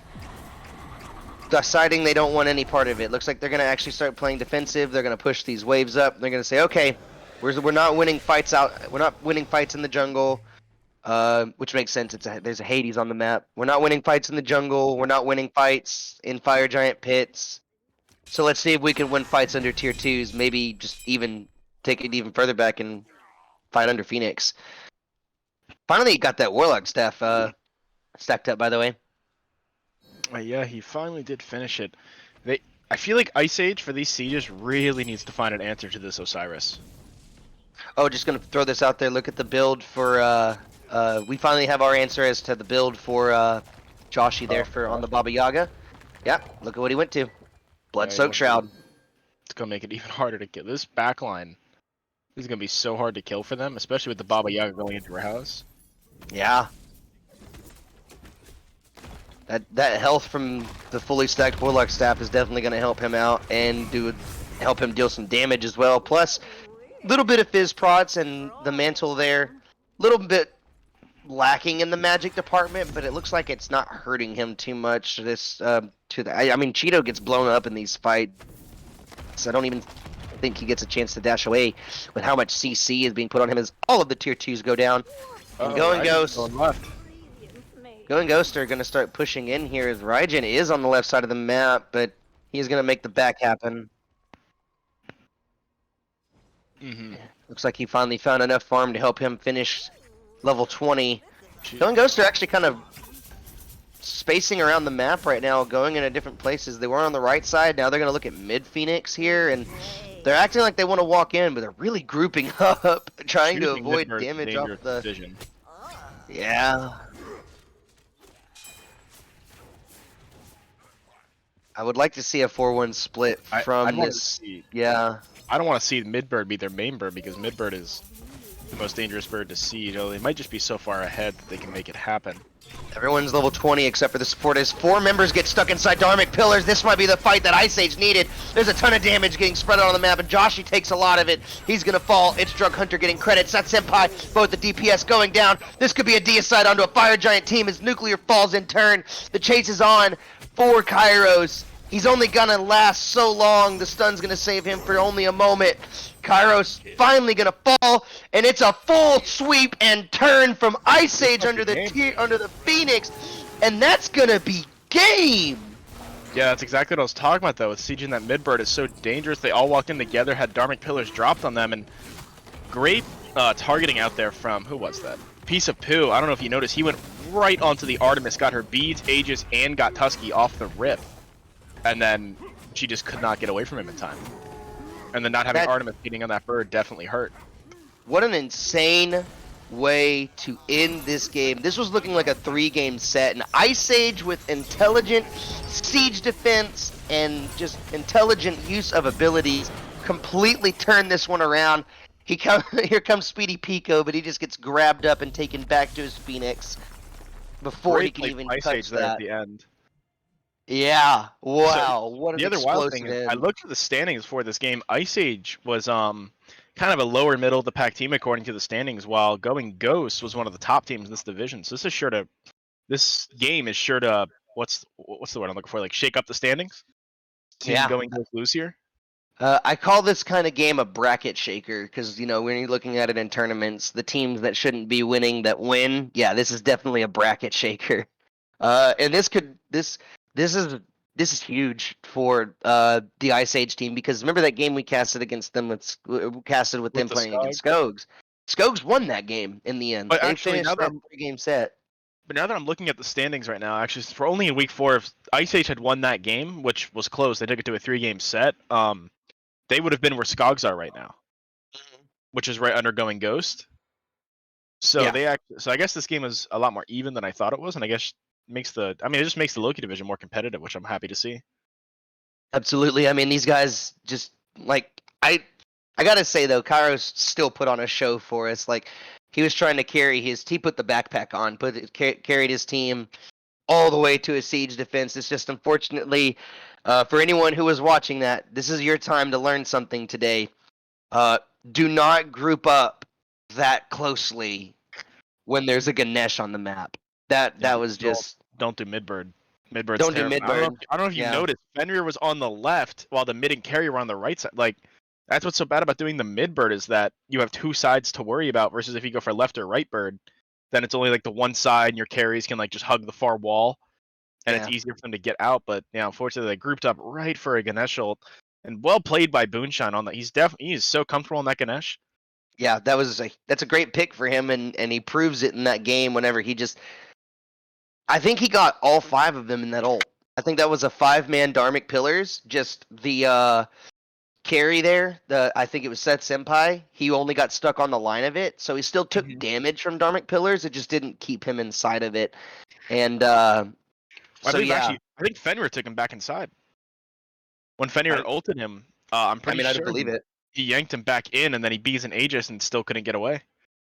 deciding they don't want any part of it. Looks like they're going to actually start playing defensive. They're going to push these waves up. They're going to say, okay, we're not winning fights out. We're not winning fights in the jungle, which makes sense. There's a Hades on the map. We're not winning fights in the jungle. We're not winning fights in Fire Giant pits. So let's see if we can win fights under tier 2s. Maybe just even take it even further back and fight under Phoenix. Finally got that Warlock staff stacked up, by the way. Yeah, he finally did finish it. I feel like Ice Age for these sieges really needs to find an answer to this Osiris. Oh, just gonna throw this out there. Look at the build for. We finally have our answer as to the build for Joshiie there on the Baba Yaga. Yeah, look at what he went to. Blood-soaked Shroud. It's gonna make it even harder to get this backline. This is gonna be so hard to kill for them, especially with the Baba Yaga going into her house. Yeah. That health from the fully stacked Warlock staff is definitely going to help him out and help him deal some damage as well. Plus, a little bit of fizz prots and the mantle there, a little bit lacking in the magic department, but it looks like it's not hurting him too much. I mean, Cheeto gets blown up in these fights. I don't even think he gets a chance to dash away with how much CC is being put on him as all of the tier 2s go down. And Going Ghost. Going left. Going Ghost are going to start pushing in here as Raijin is on the left side of the map, but he's going to make the back happen. Looks like he finally found enough farm to help him finish level 20. Going Ghost are actually kind of spacing around the map right now, going into different places. They were on the right side, now they're going to look at mid Phoenix here, and they're acting like they want to walk in, but they're really grouping up, trying to avoid damage off the... Vision. Yeah. I would like to see a 4-1 split from this. Yeah. I don't want to see Midbird be their main bird because Midbird is the most dangerous bird to siege. They might just be so far ahead that they can make it happen. Everyone's level 20 except for the support. As 4 members get stuck inside Dharmic Pillars, this might be the fight that Ice Age needed. There's a ton of damage getting spread out on the map, and Joshiie takes a lot of it. He's gonna fall. ItsDrunkHunter getting credits. That's Senpai, both the DPS going down. This could be a deicide onto a Fire Giant team as Nuclear falls in turn. The chase is on for Kairos. He's only gonna last so long. The stun's gonna save him for only a moment. Kairos finally gonna fall, and it's a full sweep and turn from Ice Age under the Phoenix, and that's gonna be game. Yeah, that's exactly what I was talking about though. With sieging that Midbird is so dangerous. They all walked in together, had Dharmic Pillars dropped on them, and great targeting out there from who was that? APeiceofPoo. I don't know if you noticed, he went right onto the Artemis, got her beads, Aegis, and got Tusky off the rip. And then she just could not get away from him in time. And then not having Artemis hitting on that bird definitely hurt. What an insane way to end this game. This was looking like a 3-game set. And Ice Age with intelligent siege defense and just intelligent use of abilities completely turned this one around. Here comes Speedy Pico, but he just gets grabbed up and taken back to his Phoenix before he can even touch that. At the end. Yeah, wow, So, what an the other wild thing explosive is, I looked at the standings for this game. Ice Age was kind of a lower middle of the pack team according to the standings, while Going Ghost was one of the top teams in this division. So this game is sure to what's the word I'm looking for? Like shake up the standings. Team Going Ghost lose here. I call this kind of game a bracket shaker because when you're looking at it in tournaments, the teams that shouldn't be winning that win. Yeah, this is definitely a bracket shaker. And this is huge for the Ice Age team because remember that game we casted against them with them playing against Skogs. Skogs won that game in the end. But they actually, finished that 3-game set. But now that I'm looking at the standings right now, actually, for only in week 4, if Ice Age had won that game, which was close, they took it to a 3-game set. They would have been where Skogs are right now, which is right under Going Ghost. So I guess this game is a lot more even than I thought it was, and I guess it just makes the Loki division more competitive, which I'm happy to see. Absolutely. I mean, these guys just I gotta say though, Kairos still put on a show for us. Like he was trying to he put the backpack on, carried his team all the way to a siege defense. It's just unfortunately, for anyone who was watching that, this is your time to learn something today. Do not group up that closely when there's a Ganesh on the map. That was just... Don't do Midbird. Midbird's don't terrible. do Midbird. I don't know if you noticed, Fenrir was on the left while the mid and carry were on the right side. Like, that's what's so bad about doing the Midbird is that you have 2 sides to worry about versus if you go for left or right bird, then it's only like the one side and your carries can like just hug the far wall and it's easier for them to get out. But yeah, unfortunately they grouped up right for a Ganesh ult. And well played by Booneshine on that. He is so comfortable on that Ganesh. Yeah, that's a great pick for him and he proves it in that game whenever I think he got all 5 of them in that ult. I think that was a 5-man Dharmic Pillars. Just the carry there, I think it was Seth Senpai. He only got stuck on the line of it, so he still took damage from Dharmic Pillars. It just didn't keep him inside of it. And I think Fenrir took him back inside. When Fenrir ulted him, I'm pretty sure. I believe it. he yanked him back in, and then he bees an Aegis and still couldn't get away.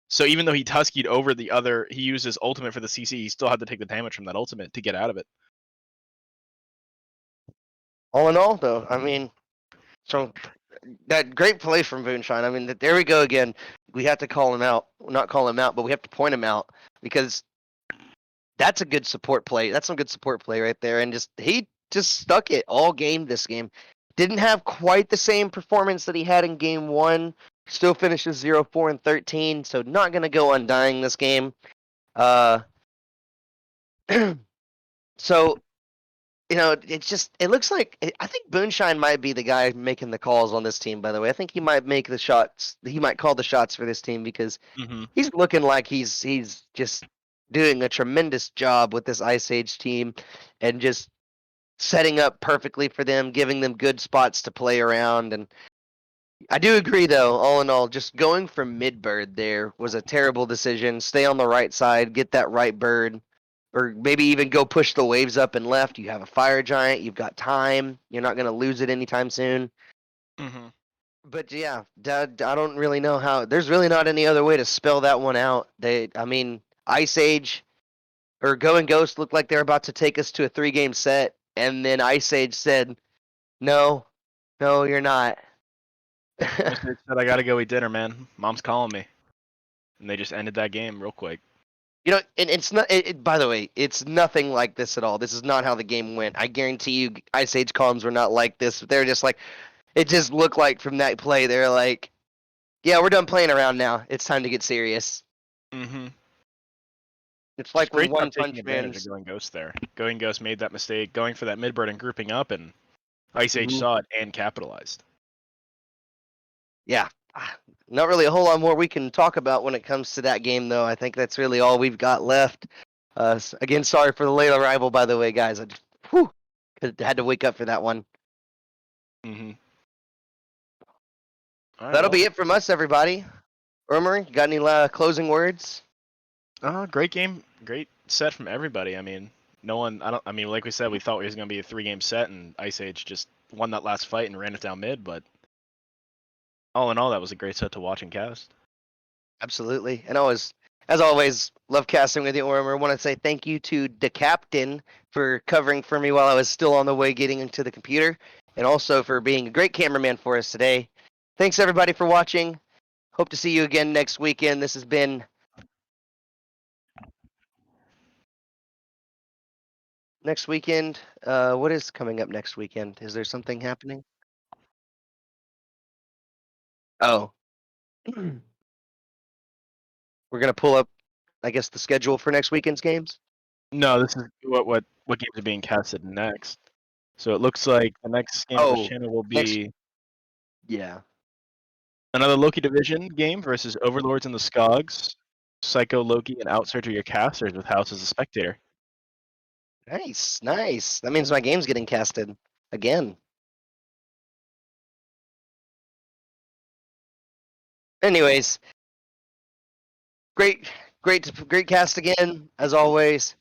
So even though he Tuskied over the other, he used his ultimate for the CC, he still had to take the damage from that ultimate to get out of it. All in all, though, I mean, so that great play from Booneshine. I mean, there we go again. We have to call him out. Not call him out, but we have to point him out because that's a good support play. That's some good support play right there. And he just stuck it all game this game. Didn't have quite the same performance that he had in game 1. Still finishes 0-4-13, so not going to go undying this game. So, it looks like, I think Booneshine might be the guy making the calls on this team, by the way. I think he might make the shots. He might call the shots for this team because he's looking like he's just doing a tremendous job with this Ice Age team and just setting up perfectly for them, giving them good spots to play around. And I do agree, though, all in all, just going for mid-bird there was a terrible decision. Stay on the right side, get that right bird, or maybe even go push the waves up and left. You have a fire giant, you've got time, you're not going to lose it anytime soon. But yeah, I don't really know how. There's really not any other way to spell that one out. Ice Age or Going Ghost looked like they're about to take us to a 3-game set, and then Ice Age said, "No, you're not." Ice Age said, "I gotta go eat dinner, man. Mom's calling me," and they just ended that game real quick. And it's not. By the way, it's nothing like this at all. This is not how the game went. I guarantee you, Ice Age comms were not like this. They're just like, it just looked like from that play, they're like, "Yeah, we're done playing around now. It's time to get serious." It's like when One Punch Man. Going Ghost there. Going Ghost made that mistake, going for that mid-bird and grouping up, and Ice Age saw it and capitalized. Yeah, not really a whole lot more we can talk about when it comes to that game, though. I think that's really all we've got left. Again, sorry for the late arrival, by the way, guys. I just had to wake up for that one. That'll be it from us, everybody. Urmer, you got any closing words? Great game, great set from everybody. I mean, like we said, we thought it was going to be a 3-game set, and Ice Age just won that last fight and ran it down mid, but all in all, that was a great set to watch and cast. Absolutely. And as always, love casting with you, Urmer. I want to say thank you to the captain for covering for me while I was still on the way getting into the computer, and also for being a great cameraman for us today. Thanks, everybody, for watching. Hope to see you again next weekend. This has been next weekend. What is coming up next weekend? Is there something happening? Oh. We're going to pull up, I guess, the schedule for next weekend's games? No, this is what games are being casted next. So it looks like the next game on the channel will be another Loki Division game versus Overlords and the Skogs. Psycho Loki and Outsurge are your casters with House as a spectator. Nice. That means my game's getting casted again. Anyways, great cast again, as always.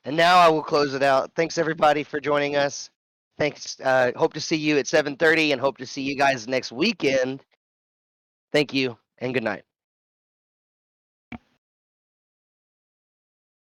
And now I will close it out. Thanks, everybody, for joining us. Thanks. Hope to see you at 7:30 and hope to see you guys next weekend. Thank you and good night.